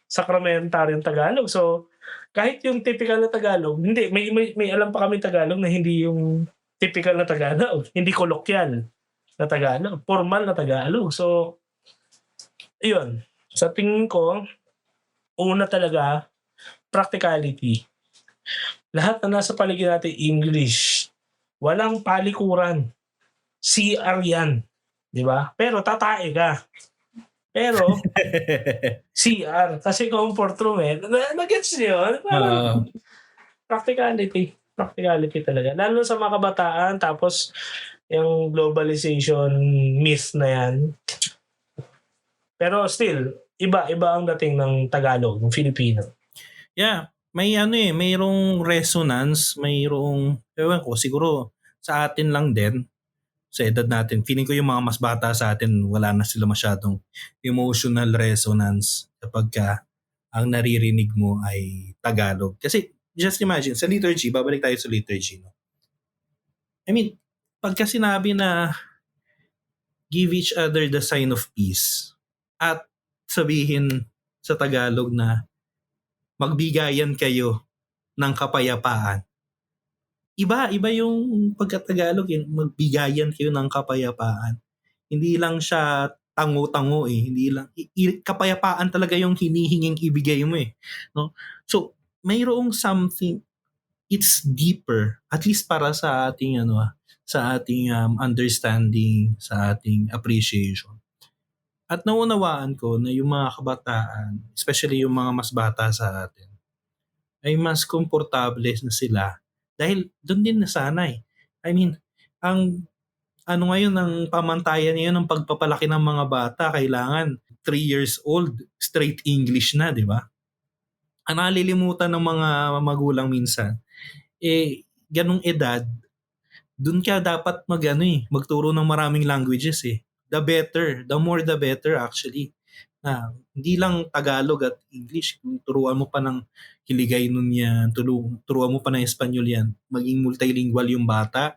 sakramentaryong Tagalog. So, kahit yung typical na Tagalog, hindi, may alam pa kami Tagalog na hindi yung typical na Tagalog. Hindi kolokyan na Tagalog. Formal na Tagalog. So, yun. Sa tingin ko, una talaga, practicality. Lahat na nasa paligid natin English. Walang palikuran. CR yan. Di ba? Pero tatae ka. Pero, CR. Kasi comfort room Nag-gets niyo? Practicality. Practicality talaga. Lalo sa mga kabataan, tapos yung globalization myth na yan. Pero still, iba ang dating ng Tagalog, ng Filipino. Yeah. May mayroong resonance, mayroong, ewan ko, siguro sa atin lang din, sa edad natin, feeling ko yung mga mas bata sa atin, wala na sila masyadong emotional resonance kapag ang naririnig mo ay Tagalog. Kasi just imagine, sa liturgy, babalik tayo sa liturgy. No? I mean, pagka sinabi na give each other the sign of peace at sabihin sa Tagalog na magbigayan kayo ng kapayapaan. Iba yung pagka-Tagalog, yung magbigayan kayo ng kapayapaan. Hindi lang siya tango-tango eh. Hindi lang, kapayapaan talaga yung hinihinging ibigay mo eh. No? So, mayroong something, it's deeper, at least para sa ating sa ating understanding, sa ating appreciation. At naunawaan ko na yung mga kabataan, especially yung mga mas bata sa atin, ay mas komportable na sila dahil doon din nasanay. I mean, ang ngayon, ang pamantayan ngayon ng pagpapalaki ng mga bata, kailangan 3 years old, straight English na, di ba? Ang nalilimutan ng mga magulang minsan, ganung edad, dun ka dapat magturo ng maraming languages eh. The better, the more the better actually. Na hindi lang Tagalog at English, kung turuan mo pa ng Hiligay nun yan, turuan mo pa ng Espanyol yan, maging multilingual yung bata,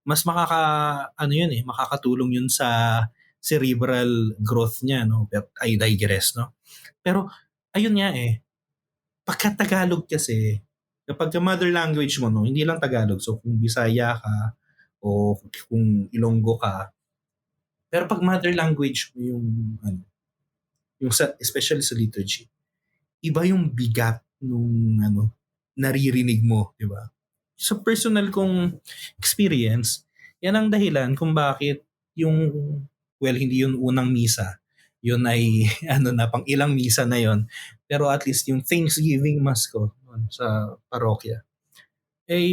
mas makakatulong yun sa cerebral growth niya, no? But I digress, no? Pero ayun nga pagka Tagalog kasi, kapag mother language mo, no, hindi lang Tagalog, so kung Bisaya ka o kung Ilonggo ka, pero pag mother language mo yung especially sa liturgy, iba yung bigat nung naririnig mo, di ba? Sa personal kong experience, yan ang dahilan kung bakit hindi yun unang misa, yun ay pang ilang misa na yun, pero at least yung Thanksgiving Mass ko sa parokya,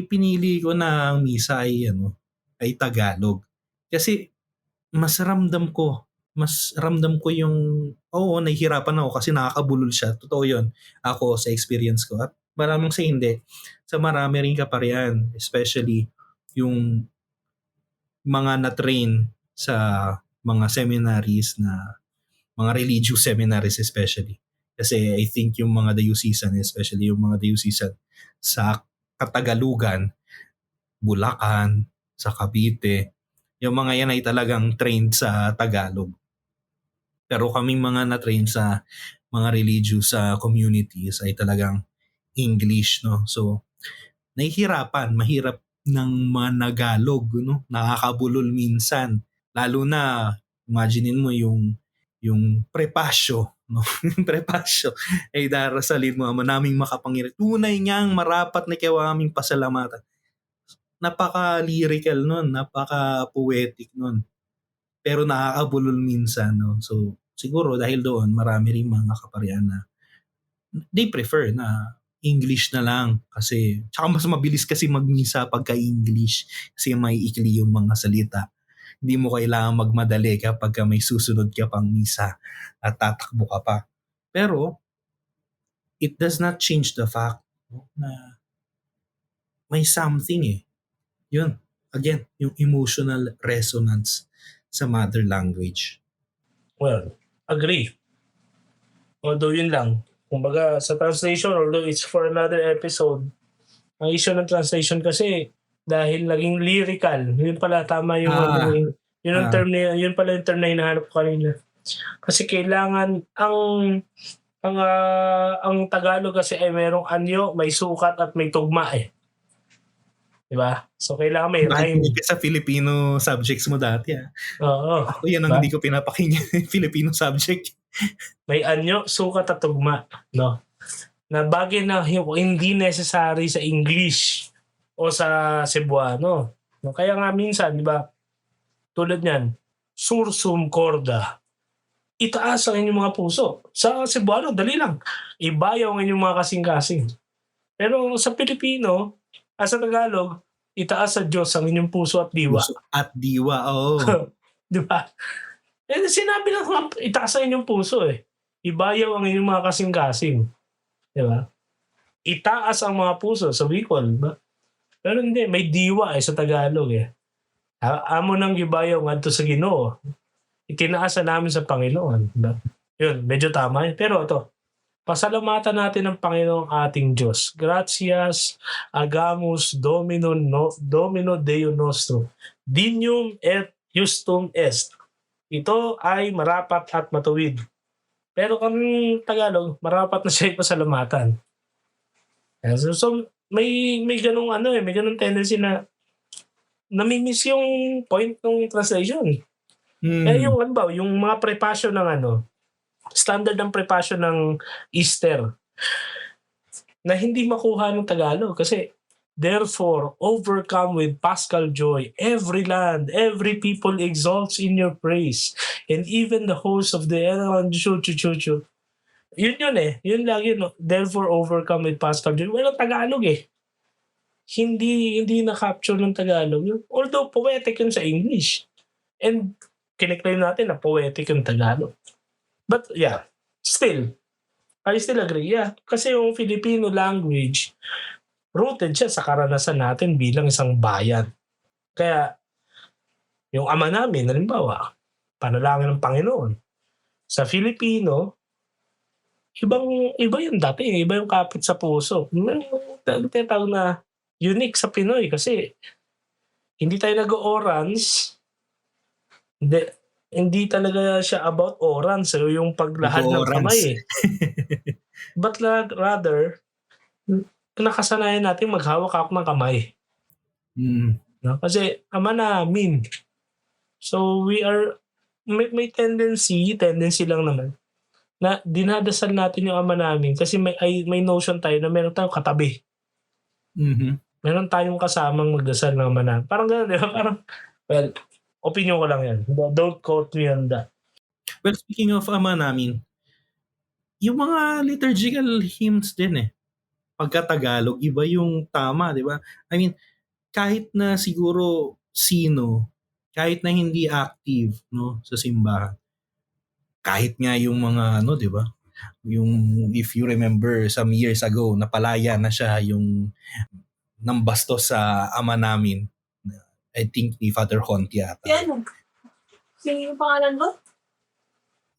pinili ko na ang misa ay Tagalog. Kasi mas ramdam ko yung, nahihirapan ako kasi nakakabulol siya. Totoo yun. Ako sa experience ko. At maraming sa hindi. Sa marami rin kaparian. Especially yung mga na-train sa mga seminaries mga religious seminaries especially. Kasi I think yung mga diocesan, especially yung mga diocesan sa Katagalugan, Bulacan, sa Cavite, yung mga yan ay talagang trained sa Tagalog. Pero kaming mga na-train sa mga religious communities ay talagang English, no? So, mahirap ng managalog, no? Nakakabulol minsan. Lalo na, imaginein mo yung prepasyo, no? Yung prepasyo ay darasalin mo, naming makapangyari. Tunay niyang marapat na kayo aming pasalamatan. Napaka-lyrical nun, napaka-poetic nun. Pero nakakabulol minsan, no? So, siguro dahil doon, marami rin mga kaparian na they prefer na English na lang kasi tsaka mas mabilis kasi magmisa pagka English kasi may ikli yung mga salita. Hindi mo kailangan magmadali kapag may susunod ka pang misa at tatakbo ka pa. Pero, it does not change the fact na may something Yun. Again, yung emotional resonance sa mother language. Well, agree. Although yun lang. Kumbaga sa translation, although it's for another episode, ang issue ng translation kasi dahil naging lyrical, yun pala tama yung yun ang term na yun pala yung term na hinahanap ko kanina. Kasi kailangan ang Tagalog kasi ay merong anyo, may sukat at may tugma Diba? So, kailangan may rhyme. Nakikinig ka sa Filipino subjects mo dati Oo. Ako yan ang hindi ko pinapakinggan Filipino subject. May anyo, sukat at tugma. No? Na bagay na hindi necessary sa English o sa Cebuano. No? Kaya nga minsan, di ba, tulad niyan, sursum corda. Itaas ang inyong mga puso. Sa Cebuano, dali lang. Ibayaw ang inyong mga kasing-kasing. Pero sa Pilipino, sa Tagalog, itaas sa Diyos ang inyong puso at diwa. Puso at diwa, oo. Di ba? Sinabi lang, itaas ang inyong puso Ibayaw ang inyong mga kasing-kasing. Di ba? Itaas ang mga puso sa Bicol. Ba? Pero hindi, may diwa sa Tagalog Amo ng gibayaw ngadto sa Ginoo. Itinaasa namin sa Panginoon. Yun, medyo tama yun. Pero ito, pasalamatan natin ang Panginoong ating Diyos. Gratias, agamus, Domino Deo nostro. Dignum et justum est. Ito ay marapat at matuwid. Pero kung Tagalog, marapat na siya ipasalamatan. So may ganung may ganung tendency na namimiss yung point ng translation. Yung yung mga prepasyon ng standard ng prepasyon ng Easter na hindi makuha ng Tagalog kasi therefore overcome with paschal joy every land, every people exalts in your praise, and even the host of the yun lagi therefore overcome with paschal joy. Walang Tagalog hindi na-capture ng Tagalog yun. Although poetic yun sa English. And kiniklaim natin na poetic yung Tagalog. But yeah, I still agree. Yeah, kasi yung Filipino language, rooted siya sa karanasan natin bilang isang bayan. Kaya, yung ama namin, halimbawa, panalangin ng Panginoon. Sa Filipino, iba yung dati, iba yung kapit sa puso. Tinatawag na unique sa Pinoy kasi hindi tayo nag-orans. Hindi talaga siya about orans. So yung paglahad ng kamay But rather, nakasanayan natin maghawak ng kamay. No? Kasi ama namin. So we are, may tendency lang naman, na dinadasal natin yung ama namin kasi may notion tayo na meron tayong katabi. Meron tayong kasamang magdasal ng ama namin. Parang gano'n, di ba? Parang, well, opinion ko lang yan. Don't quote me on that. Well, speaking of ama namin, yung mga liturgical hymns din pagka-Tagalog, iba yung tama, di ba? I mean, kahit na siguro kahit na hindi active sa simbahan, kahit nga yung mga di ba? Yung if you remember some years ago, napalaya na siya yung nang bastos sa ama namin. I think ni Father Honti ata. Sino yung pangalan mo?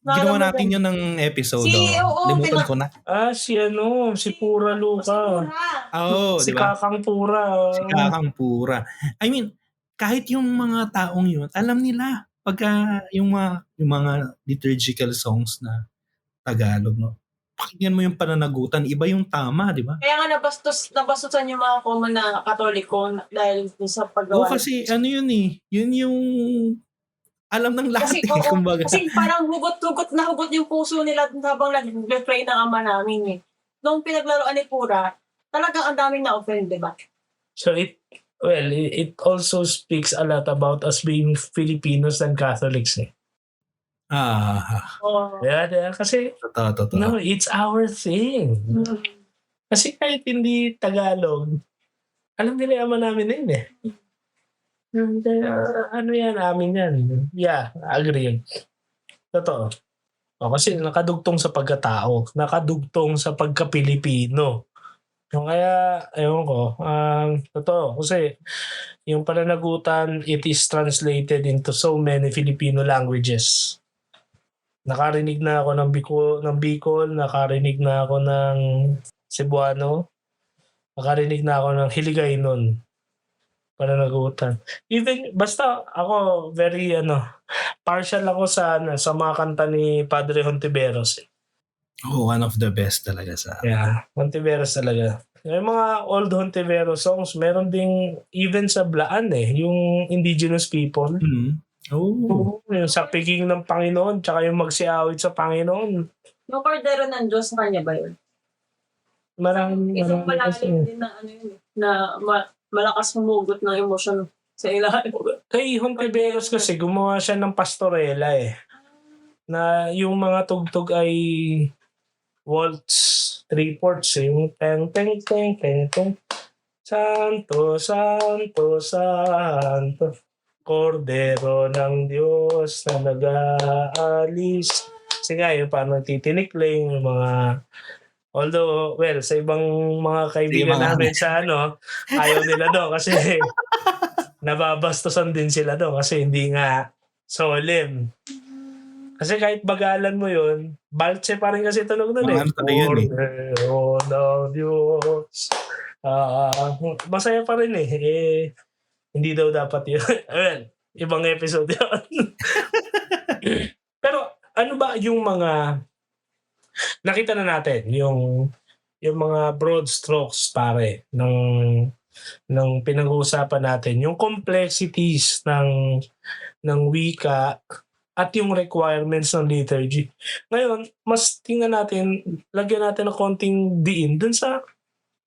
Ginawa natin yun ng episode. Limutan ko na. Si Pura Luca. Si diba? Kakang Pura. Si Kakang Pura. I mean, kahit yung mga taong yun, alam nila pagka yung mga liturgical songs na Tagalog, pakinggan mo yung pananagutan, iba yung tama, di ba? Kaya nga nabastusan yung mga common na Katoliko dahil sa paggawa. Kasi yun yung alam ng lahat kumbaga. Kasi parang hugot yung puso nila habang nag-pray ng ama namin Nung pinaglaruan ni Pura, talagang ang daming na-offend, di ba? So it also speaks a lot about us being Filipinos and Catholics Yeah, kasi totoo. No, it's our thing. Kasi kahit hindi Tagalog, alam nila yung ama namin na yun amin yan. Yeah, agree. Totoo. Kasi nakadugtong sa pagkatao, nakadugtong sa pagka-Pilipino. Kaya, ewan ko, totoo. Kasi yung pananagutan, it is translated into so many Filipino languages. Nakarinig na ako ng Bicol, nakarinig na ako ng Cebuano, nakarinig na ako ng Hiligaynon. Pananagutan. Even, basta ako very, partial ako sa mga kanta ni Padre Hontiveros. One of the best talaga sa... Yeah, Hontiveros talaga. Yung mga old Hontiveros songs, meron ding, even sa Blaan yung indigenous people. Yung sa piging ng Panginoon, tsaka yung magsiawit sa Panginoon. Yung Cordero ng Diyos, kanya ba yun? Isang malalim din na malakas humugot ng emosyon sa ilalim. Kay Hontiveros kasi, gumawa siya ng pastorela na yung mga tugtog ay waltz, 3/4 yung teng teng teng teng teng. Santo, Santo, Santo. Cordero ng Diyos na nag-aalis. Kasi nga yun, parang titinikling yung mga... Although, sa ibang mga kaibigan namin sa ayaw nila kasi nababastusan din sila doon kasi hindi nga solemn. Kasi kahit bagalan mo yun, balse pa rin kasi tunog nun Mga ano talaga yun eh. Cordero ng Diyos. Masaya pa rin eh. Hindi daw dapat yun. Well, ibang episode yun. Pero ano ba yung mga nakita na natin yung mga broad strokes pare ng pinag-uusapan natin, yung complexities ng wika at yung requirements ng liturgy. Ngayon, mas tingnan natin, lagyan natin ng konting diin dun sa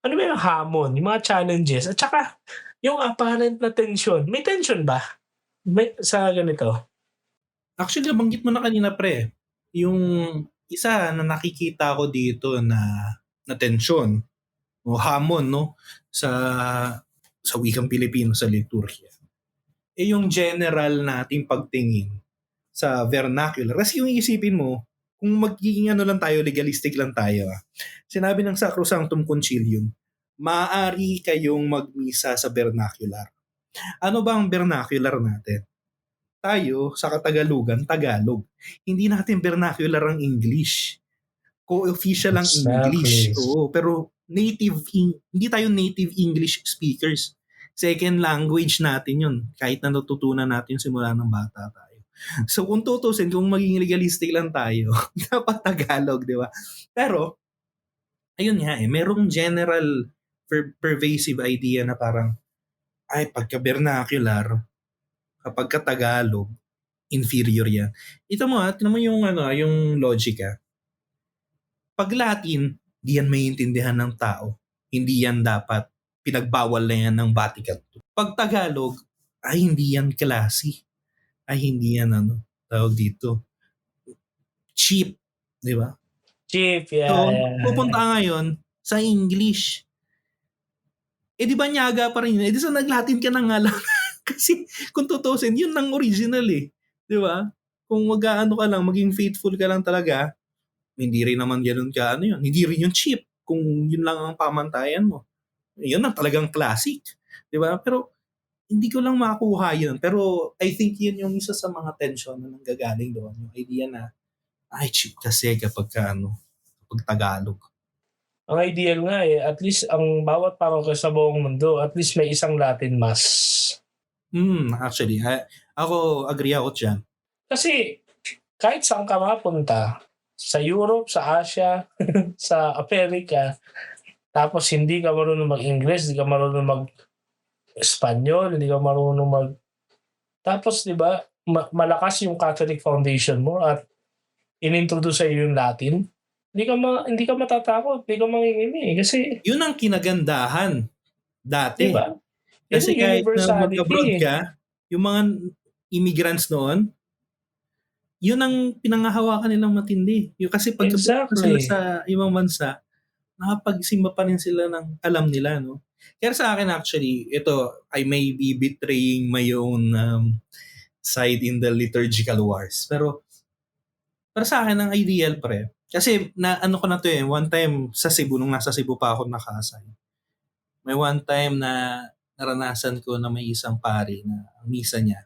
ano ba yung hamon, yung mga challenges, at saka yung apparent na tension. May tension ba? Sa ganito? Actually, nabanggit mo na kanina pre, yung isa na nakikita ko dito na tensyon o hamon no sa wikang Pilipino sa liturgia. Yung general nating pagtingin sa vernacular. Kasi yung isipin mo, kung magiging ano lang tayo, legalistic lang tayo. Sinabi ng Sacrosanctum Concilium, maaari kayong magmisa sa vernacular. Ano ba ang vernacular natin? Tayo, sa Katagalugan, Tagalog. Hindi natin vernacular ang English. Co-official ang English. Oo, pero hindi tayo native English speakers. Second language natin yun. Kahit na natutunan natin simula ng bata tayo. So kung tutusin, kung maging legalistic lang tayo, dapat Tagalog, di ba? Pero, ayun nga merong general pervasive idea na parang, ay, pagka-vernacular, kapag ka-Tagalog, inferior yan. Ito mo tignan mo yung, yung logika. Pag Latin, di yan maiintindihan ng tao. Hindi yan dapat. Pinagbawal na yan ng Vatican II. Pag Tagalog, ay hindi yan klase. Ay hindi yan tawag dito. Cheap. Di ba? Cheap, yeah. So, pupunta ngayon sa English. Di ba nyaga pa rin yun? Di sa nag-Latin ka na nga lang. Kasi kung tutusin, yun ang original eh. Di ba? Kung mag-aano ka lang, maging faithful ka lang talaga, hindi rin naman ganun ka yun. Hindi rin yung cheap kung yun lang ang pamantayan mo. Yun ang talagang classic. Di ba? Pero hindi ko lang makuha yun. Pero I think yun yung isa sa mga tension na nanggagaling doon. Yung idea na, ay, cheap kasi kapag Tagalog. Ang ideal nga at least ang bawat parokya sa buong mundo, at least may isang Latin Mass. Actually, ako agree ako dyan. Kasi kahit saan ka mapunta, sa Europe, sa Asia, sa America, tapos hindi ka marunong mag-English, hindi ka marunong mag-Espanyol, hindi ka marunong Tapos, di ba, malakas yung Catholic foundation mo at inintroduce sa'yo yung Latin, hindi ka matatakot, hindi ka mangingimi. Kasi, yun ang kinagandahan dati. di ba? Kasi Yung kahit na universality mag-abroad ka, yung mga immigrants noon, yun ang pinangahawakan nilang matindi. Yung kasi pag sila sa ibang bansa, nakapagsimba pa rin sila ng alam nila, no? Kaya sa akin actually, ito, I may be betraying my own side in the liturgical wars. Pero para sa akin, ang ideal pre. Kasi ko na to one time sa Cebu, nung nasa Cebu pa ako nakasay. May one time na naranasan ko na may isang pari na ang misa niya,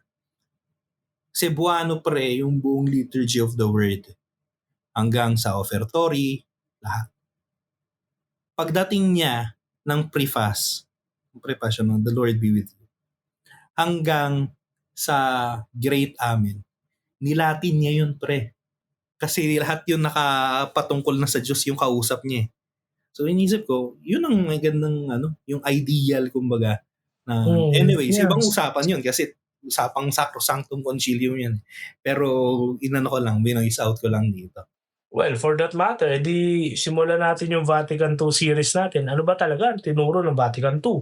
Cebuano pre, yung buong liturgy of the word. Hanggang sa offertory, lahat. Pagdating niya ng preface yun, the Lord be with you, hanggang sa Great Amen, nilatin niya yun pre. Kasi lahat yun nakapatungkol na sa Diyos yung kausap niya. So inisip ko, yun ang magandang yung ideal kumbaga. Anyways, ibang usapan yun kasi usapang Sacrosanctum Concilium yun. Pero ko lang, binoise out ko lang dito. Well, for that matter, simulan natin yung Vatican II series natin. Ano ba talaga ang tinuro ng Vatican II?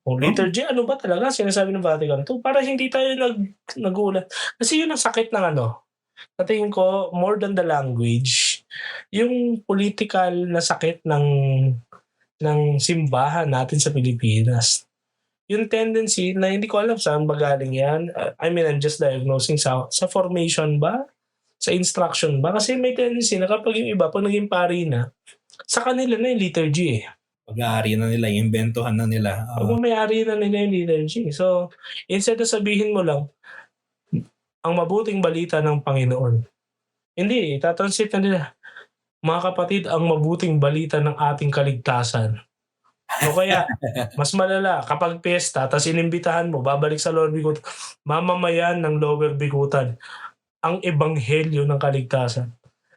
O liturgy, ano ba talaga sinasabi ng Vatican II? Para hindi tayo nagulat. Kasi yun ang sakit ng sa tingin ko, more than the language, yung political na sakit ng simbahan natin sa Pilipinas. Yung tendency na hindi ko alam saan ba galing yan. I'm just diagnosing sa formation ba? Sa instruction ba? Kasi may tendency na kapag yung iba, pag naging pari na, sa kanila na yung liturgy eh. Pag-aari na nila, imbentohan na nila. Pagmamayari na nila yung liturgy. So, instead na sabihin mo lang, ang mabuting balita ng Panginoon. Hindi, itatranslate na nila. Mga kapatid, ang mabuting balita ng ating kaligtasan. O kaya, mas malala, kapag piyesta, tapos inimbitahan mo, babalik sa Lower Bikutan, mamamayan ng Lower Bikutan, ang ebanghelyo ng kaligtasan.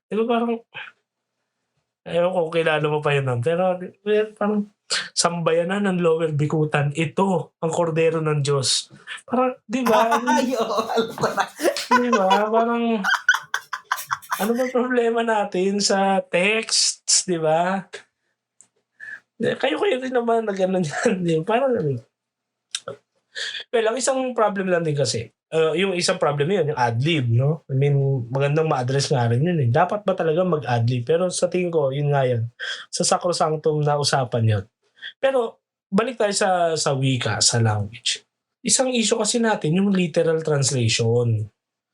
Di ba parang, ayaw ko kilala mo pa yun, pero parang, sambayanan ng Lower Bikutan, ito ang kordero ng Diyos. Parang, di ba? Di ba? Parang, ano ba problema natin sa texts, di ba? Kayo din naman na gano'n yan. Parang, well, ang isang problem lang din kasi, yung isang problem yun, yung ad-lib, no? I mean, magandang ma-address nga rin yun eh. Dapat ba talaga mag-adlib? Pero sa tingin ko, yun nga yan. Sa sacrosanctum na usapan yun. Pero, balik tayo sa wika, sa language. Isang issue kasi natin, yung literal translation.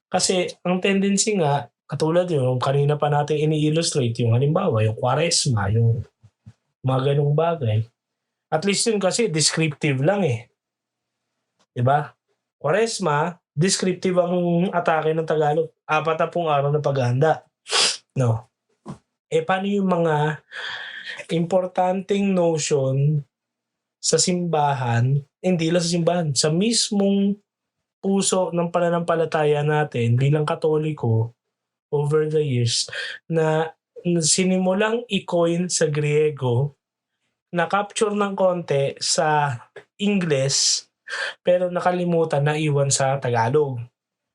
Kasi, ang tendency nga, katulad yung kanina pa natin ini-illustrate, yung halimbawa, yung kwaresma, yung mga ganung bagay. At least yun kasi descriptive lang eh. Diba? Kwaresma, descriptive ang atake ng Tagalog. 40 araw na paghahanda. No. Paano yung mga importanteng notion sa simbahan, hindi lang sa simbahan, sa mismong puso ng pananampalataya natin bilang Katoliko over the years na sinimulang i-coin sa Griego, na-capture ng konti sa Ingles, pero nakalimutan na iwan sa Tagalog.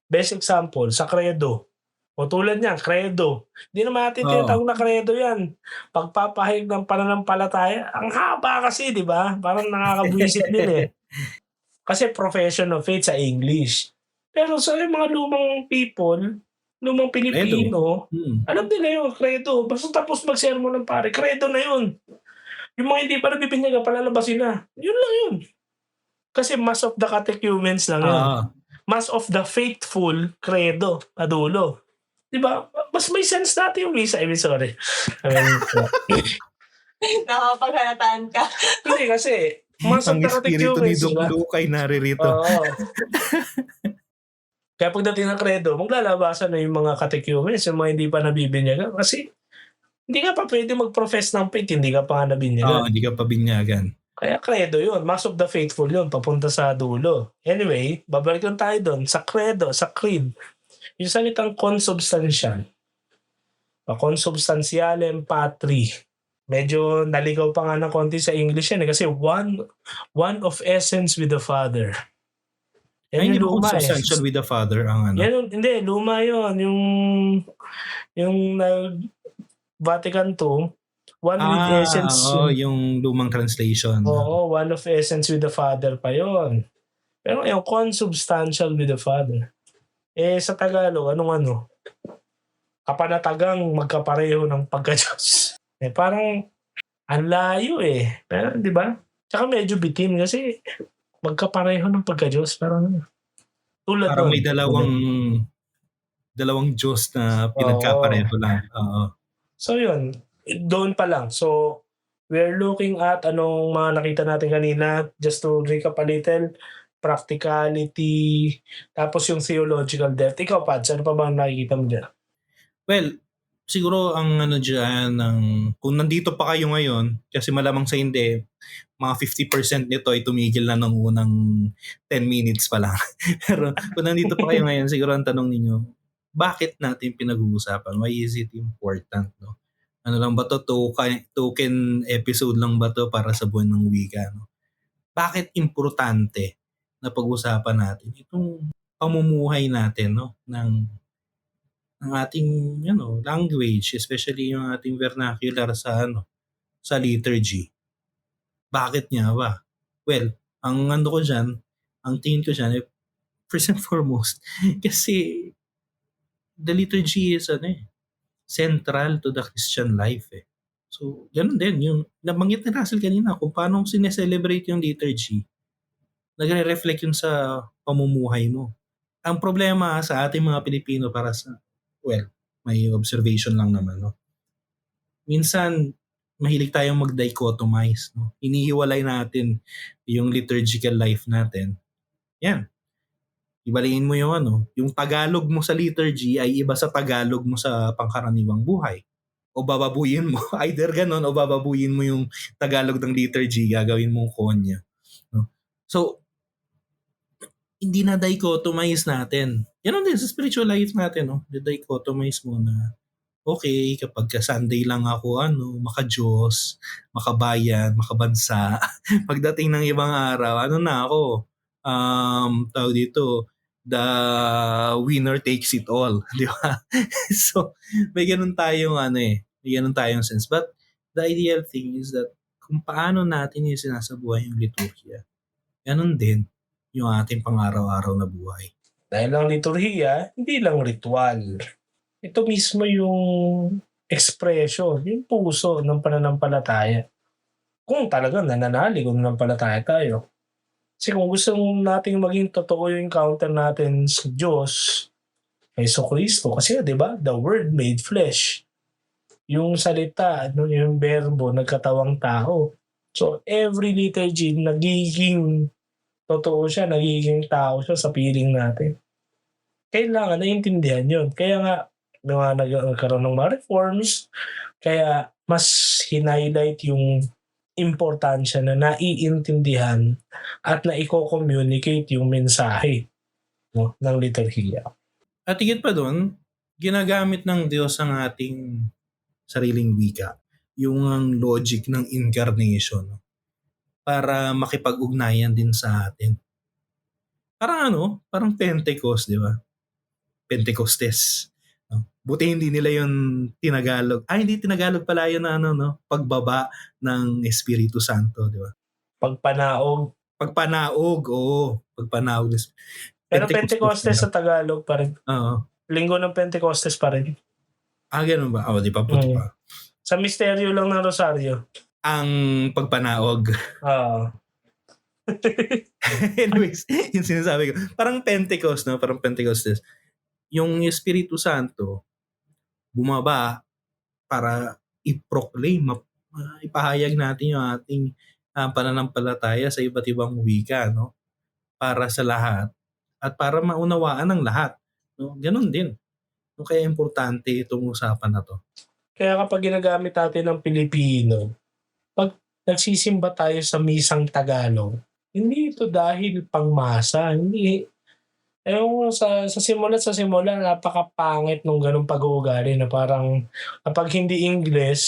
Best example, sa credo. O tulad niyan, credo. Hindi naman natin tinatawag na credo yan. Pagpapahayag ng pananampalataya, ang haba kasi, di ba? Parang nakakabwisit din eh. Kasi profession of faith sa English. Pero sa mga lumang people, lumang Pilipino, alam nila yung credo. Basta tapos mag-sermon ng pare, credo na yun. Yung mga hindi pa nabibinyagan, palalabasin na. Yun lang yun. Kasi mass of the catechumens lang yun. Mass of the faithful, credo, adulo. Diba? Mas may sense natin yung misa. Sorry. Nakapaghataan ka. Hindi kasi, mass of ang the espiritu ni catechumens. Doc Lukay naririto. Oo. Kaya pagdating ng credo, maglalabasan na yung mga catechumens, yung mga hindi pa nabibinyagan. Kasi, hindi ka pa pwede mag-profess ng faith, hindi ka pa nga nabinyagan. Hindi ka pa binyagan. Kaya credo yun. Mass of the faithful yun. Papunta sa dulo. Anyway, babalik lang tayo doon. Sa credo, sa creed. Yung salitang consubstantial. Consubstantialem patri. Medyo naligaw pa nga ng konti sa English yan. Kasi one of essence with the Father. Yan hindi ba consubstantial with the Father ang ano? Yan, hindi, luma yun. Yung Vatican II, one with essence. Yung lumang translation. Oo, one of essence with the Father pa yon. Pero yung consubstantial with the Father. Sa Tagalog, anong kapanatagang magkapareho ng pagka-Diyos. Parang ang layo eh. Pero di ba? Tsaka medyo bitin kasi magkapareho ng pagka-Diyos. Parang tulad parang may dalawang Diyos na pinagkapareho lang. So yun, doon pa lang. So we're looking at anong mga nakita natin kanina. Just to recap a little, practicality, tapos yung theological depth. Ikaw, Pads, ano pa ba nakikita mo dyan? Well, siguro ang dyan, kung nandito pa kayo ngayon, kasi malamang sa hindi, mga 50% nito ay tumigil na ng unang 10 minutes pa lang. Pero kung nandito pa kayo ngayon, siguro ang tanong ninyo, bakit natin pinag-uusapan? Why is it important? No? Ano lang ba to? Token episode lang ba to para sa buwan ng wika? No? Bakit importante na pag-usapan natin itong pamumuhay natin, no, ng ating language, especially yung ating vernacular sa liturgy. Bakit nga ba? Well, ang tingin ko dyan, first and foremost, kasi the liturgy is central to the Christian life. So, ganun din, yung nabanggit ni Russell kanina, kung paano sineselebrate yung liturgy, nagre-reflect yun sa pamumuhay mo. Ang problema sa ating mga Pilipino may observation lang naman, no? Minsan, mahilig tayong mag-dichotomize. No? Inihiwalay natin yung liturgical life natin. Yan. Ibaliin mo yung yung Tagalog mo sa liturgy ay iba sa Tagalog mo sa pangkaraniwang buhay. O bababuyin mo, either ganon o bababuyin mo yung Tagalog ng liturgy, gagawin mong konya. No? So, hindi na dichotomize natin. Yan din sa spiritual life natin, no? Dichotomize mo na, okay, kapag ka Sunday lang ako, maka-Diyos, makabayan, makabansa. Pagdating ng ibang araw, na ako? Tawag dito, the winner takes it all. Di ba? So, may ganun tayong may ganun tayong sense. But, the ideal thing is that kung paano natin yung sinasabuhay yung liturgia, ganun din yung ating pang-araw-araw na buhay. Dahil ang liturhiya, hindi lang ritual. Ito mismo yung ekspresyon, yung puso ng pananampalataya. Kung talagang nananalig o nananampalataya tayo. Kasi kung gusto natin maging totoo yung encounter natin sa Diyos, kay Jesucristo, kasi di ba, the Word made flesh. Yung salita, yung verbo, nagkatawang tao. So every liturgy, nagiging totoo siya, nagiging tao siya sa piling natin. Kailangan naiintindihan yun. Kaya nga, nagkaroon ng mga reforms, kaya mas highlight yung importansya na naiintindihan at na i-communicate yung mensahe ng liturhiya. At higit pa doon, ginagamit ng Diyos ang ating sariling wika, yung ang logic ng incarnation para makipag-ugnayan din sa atin. Parang Pentecost, di ba? Pentecostes. Buti hindi nila yun tinagalog. Hindi tinagalog pala yun pagbaba ng Espiritu Santo, di ba? Pagpanaog. Pagpanaog, oo. Pagpanaog. Pero Pentecostes sa Tagalog pa rin. Oo. Linggo ng Pentecostes pa rin. Ganun ba? Di pa, puti pa. Sa misteryo lang ng Rosario. Ang pagpanaog. Oo. Anyways, yung sinasabi ko. Parang Pentecost, Parang Pentecostes. Yung Espiritu Santo, bumaba para i-proclaim, ipahayag natin yung ating pananampalataya sa iba't ibang wika, para sa lahat at para maunawaan ng lahat. Ganon din. Kaya importante itong usapan na to. Kaya kapag ginagamit natin ng Pilipino, pag nagsisimba tayo sa misang Tagalog, hindi ito dahil pangmasa. Hindi. Sa simula, napakapangit nung ganung pag-uugali na parang kapag hindi English,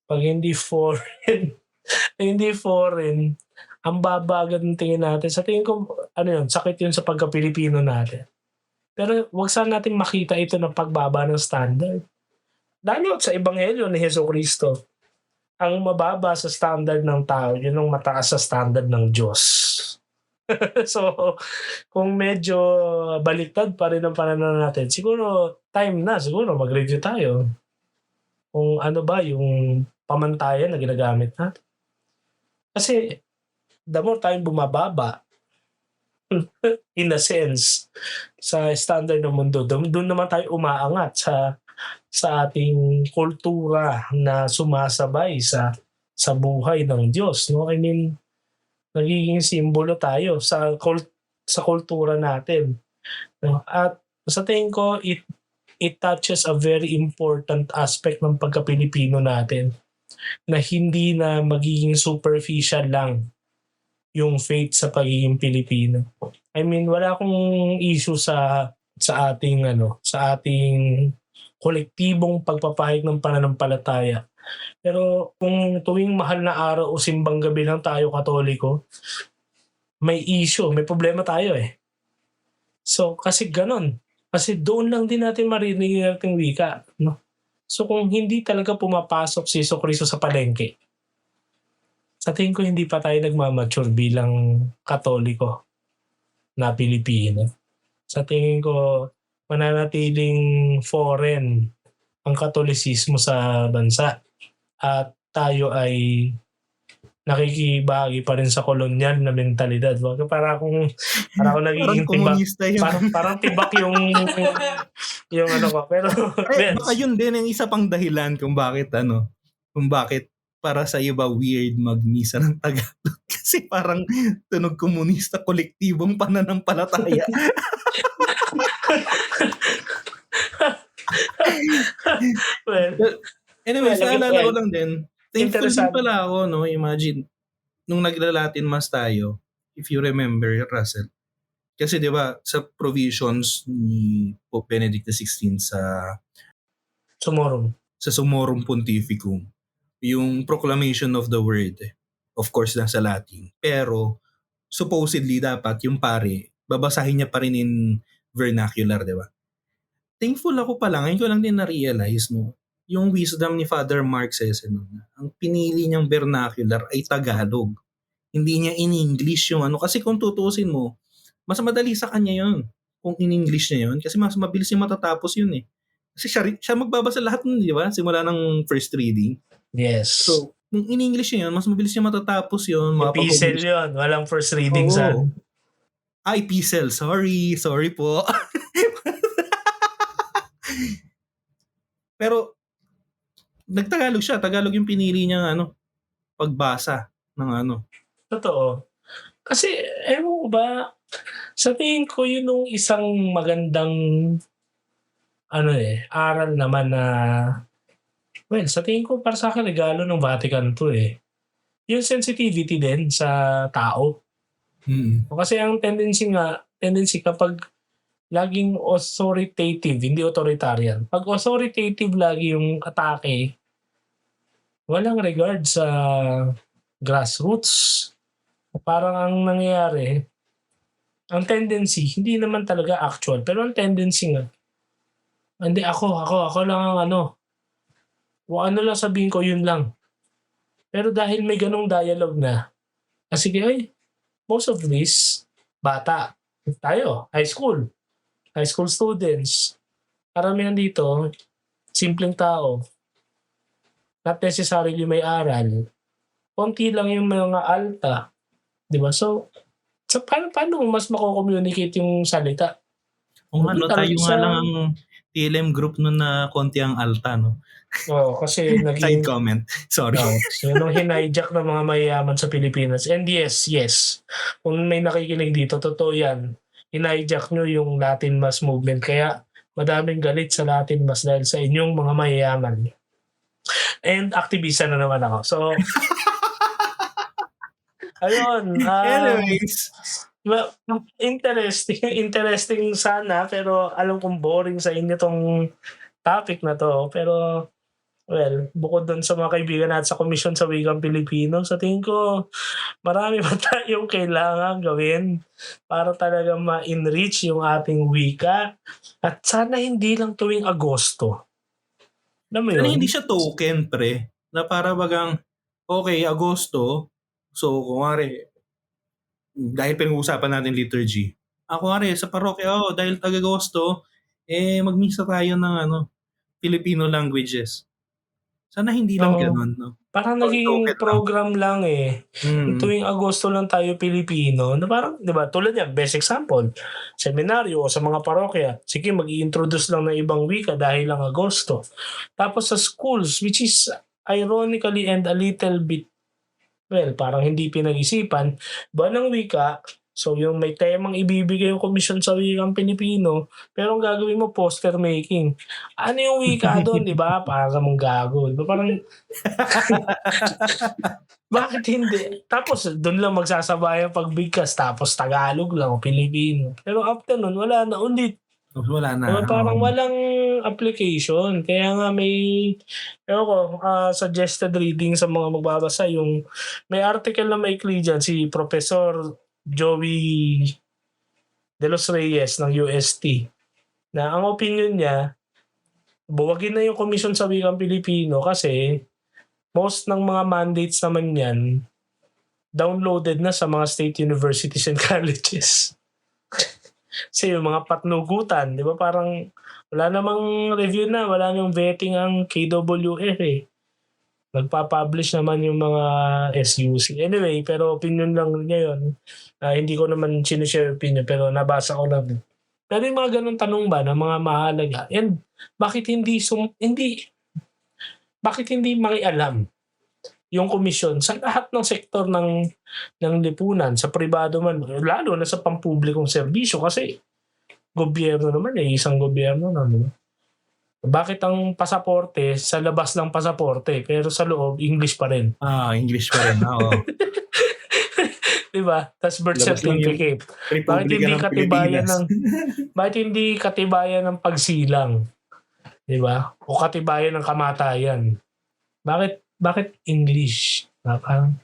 pag hindi foreign, ang babagad ng tingin natin. Sa tingin ko, sakit yun sa pagka-Pilipino natin. Pero wag sana natin makita ito ng pagbaba ng standard. Lalo sa Ebanghelyo ni Jesucristo, ang mababa sa standard ng tao, yun ang mataas sa standard ng Diyos. So, kung medyo baliktad pa rin ang pananaw natin, siguro mag-review tayo. Kung ano ba yung pamantayan na ginagamit natin. Kasi, the more tayong bumababa, in a sense, sa standard ng mundo, doon naman tayo umaangat sa ating kultura na sumasabay sa buhay ng Diyos. I mean, nagiging simbolo tayo sa kultura natin. At sa tingin ko, it touches a very important aspect ng pagka-Pilipino natin na hindi na magiging superficial lang yung faith sa pagiging Pilipino. I mean, wala akong issue sa ating kolektibong pagpapahayag ng pananampalataya. Pero kung tuwing mahal na araw o simbang gabi lang tayo Katoliko, may issue, may problema tayo eh. So, kasi ganon. Kasi doon lang din natin marinig yung ating wika. So, kung hindi talaga pumapasok si Jesucristo sa palengke, sa tingin ko hindi pa tayo nagmamature bilang Katoliko na Pilipino. Sa tingin ko, mananatiling foreign ang Katolisismo sa bansa. At tayo ay nakikibahagi pa rin sa kolonyal na mentalidad. Para akong nagiging tibak. Parang tibak yung ko. Pero baka yun din ang isa pang dahilan kung bakit kung bakit para sa iba weird magmisa ng Tagalog. Kasi parang tunog komunista, kolektibong pananampalataya. Well, Anyways, well, naalala ko lang din, thankful din interesante. pala ako, no? Imagine, nung nagla-Latin Mass tayo, if you remember, Russell, kasi di ba sa provisions ni Pope Benedict XVI Tomorrow. sa Summorum Pontificum, yung proclamation of the word, of course, nasa Latin. Pero, supposedly, dapat yung pare, babasahin niya pa rin in vernacular, di ba? Thankful ako pala, ngayon ko lang din na-realize, no, yung wisdom ni Father Mark says, no, ang pinili niyang vernacular ay Tagalog. Hindi niya in English yung ano. Kasi kung tutuusin mo, mas madali sa kanya yun. Kung in English niya yun. Kasi mas mabilis yung matatapos yun eh. Kasi siya magbabasa lahat nun, di ba? Simula ng first reading. Yes. So, kung in English niya yun, mas mabilis niya matatapos yun. Epistle yun. Walang first reading Oo. sa... Ay, Epistle. Sorry po. Pero, nagtagalog siya. Tagalog yung pinili niyang pagbasa ng Totoo. Kasi, ewan ko ba, sa tingin ko yun yung isang magandang aral naman na well, sa tingin ko para sa akin regalo ng Vatican to eh. Yung sensitivity din sa tao. Kasi ang tendency kapag laging authoritative, hindi authoritarian. Pag authoritative lagi yung atake, walang regard sa grassroots. Parang ang nangyayari, ang tendency, hindi naman talaga actual, pero ang tendency nga, hindi ako lang ang kung ano lang sabihin ko, yun lang. Pero dahil may ganong dialogue na, kasi most of this, bata, tayo, high school students, karamihan dito, simpleng tao, not necessarily may aral, konti lang yung mga alta, di ba? So paano mas mako-communicate yung salita? Kung tayo nga Sa- lang ang TLM group nun na konti ang alta, no? Oo, kasi Side naging comment. Sorry. so nung hinijack ng mga mayayaman sa Pilipinas. And yes. Kung may nakikinig dito, totoo yan. Hinijack nyo yung Latin Mass movement. Kaya madaming galit sa Latin Mass dahil sa inyong mga mayayaman. And aktivista na naman ako. So, ayun. Anyways, Well, interesting sana, pero alam kong boring sa inyo tong topic na to. Pero, well, bukod dun sa mga kaibigan natin sa Komisyon sa Wikang Pilipino, sa tingin ko, marami pa tayong kailangan gawin para talaga ma-enrich yung ating wika. At sana hindi lang tuwing Agosto. Alam mo sana yun? hindi siya token, pre. Na para bagang, okay, Agosto, so kumari, dahil pinag-uusapan natin liturgy, kunwari sa parokya, dahil tag-Agosto, magmisa tayo ng Filipino languages. Sana hindi lang Oo. ganun, no? Parang So, naging token lang. program lang eh. Tuwing Agosto lang tayo Pilipino. Na parang, di ba, tulad yan, best example, seminaryo o sa mga parokya, sige, mag-i-introduce lang ng ibang wika dahil lang Agosto. Tapos sa schools, which is ironically and a little bit, well, parang hindi pinag-isipan, buwan ng wika, so yung may temang ibibigay yung Komisyon sa Wikang Pilipino, pero ang gagawin mo, poster making. Ano yung wika doon, di ba? Para mong gago. Di ba? Parang, bakit hindi? Tapos, doon lang magsasabayan pagbigkas, tapos Tagalog lang o Pilipino. Pero after nun, wala na ulit. Wala na. Diba, parang walang application. Kaya nga may, suggested reading sa mga magbabasa. Yung, may article na maikli dyan, si Professor Joey De Los Reyes ng UST, na ang opinion niya, buwagin na yung Komisyon sa Wikang Pilipino kasi most ng mga mandates naman yan downloaded na sa mga state universities and colleges. Kasi yung mga patnugutan, di ba parang wala namang review na, wala namang vetting ang KWF eh. Nagpa-publish naman yung mga SUC. Anyway, pero opinion lang niya yun. Hindi ko naman sinishare opinion, pero nabasa ko lang. Pero yung mga ganun tanong ba na mga mahalaga? And bakit hindi bakit hindi makialam yung komisyon sa lahat ng sektor ng lipunan, sa pribado man, lalo na sa pampublikong serbisyo kasi gobyerno naman isang gobyerno na. Bakit ang pasaporte sa labas ng pasaporte pero sa loob English pa rin? English pa rin. Oo. Diba? Tas birth Labas lang yung certificate. Bakit Republika hindi ng katibayan Pilipinas. bakit hindi katibayan ng pagsilang? Diba? O katibayan ng kamatayan? Bakit English? Parang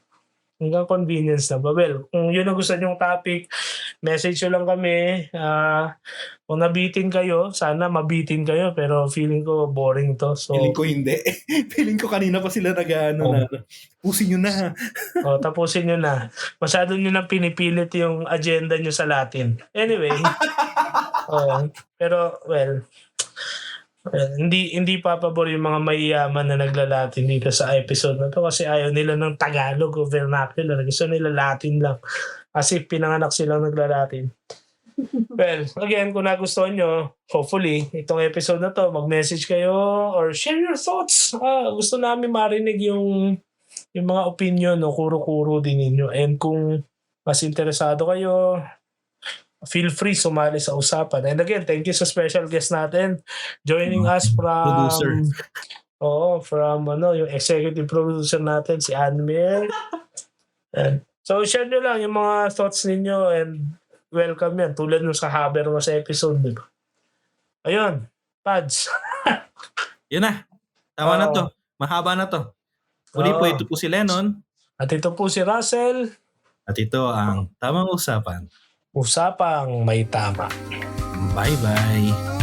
hanggang convenience na ba? Well, kung yun ang gusto nyong topic, message nyo lang kami. Kung nabitin kayo, sana mabitin kayo. Pero feeling ko boring to. So, Feeling ko hindi. Feeling ko kanina pa sila na. Pusin nyo na. tapusin nyo na. Masyado nyo na pinipilit yung agenda nyo sa Latin. Anyway. Pero, well, hindi papabor yung mga mayayaman na naglalatin dito sa episode na to kasi ayaw nila ng Tagalog o vernacular. Gusto nila Latin lang. Kasi pinanganak silang naglalatin. Well, again, kung nagustuhan nyo, hopefully, itong episode na to, mag-message kayo or share your thoughts. Gusto namin marinig yung mga opinion o kuro-kuro din ninyo. And kung mas interesado kayo, feel free sumali sa usapan. And again, thank you sa special guest natin joining us from Producer. yung executive producer natin si Anmel. And so share nyo lang yung mga thoughts ninyo and welcome yan tulad nung sa Haber mo sa episode, diba? Ayun, Pads. Yun na. Tama na to. Mahaba na to. Muli po, ito po si Lennon. At ito po si Russell. At ito ang Tamang Usapan. Usapang may tama. Bye-bye.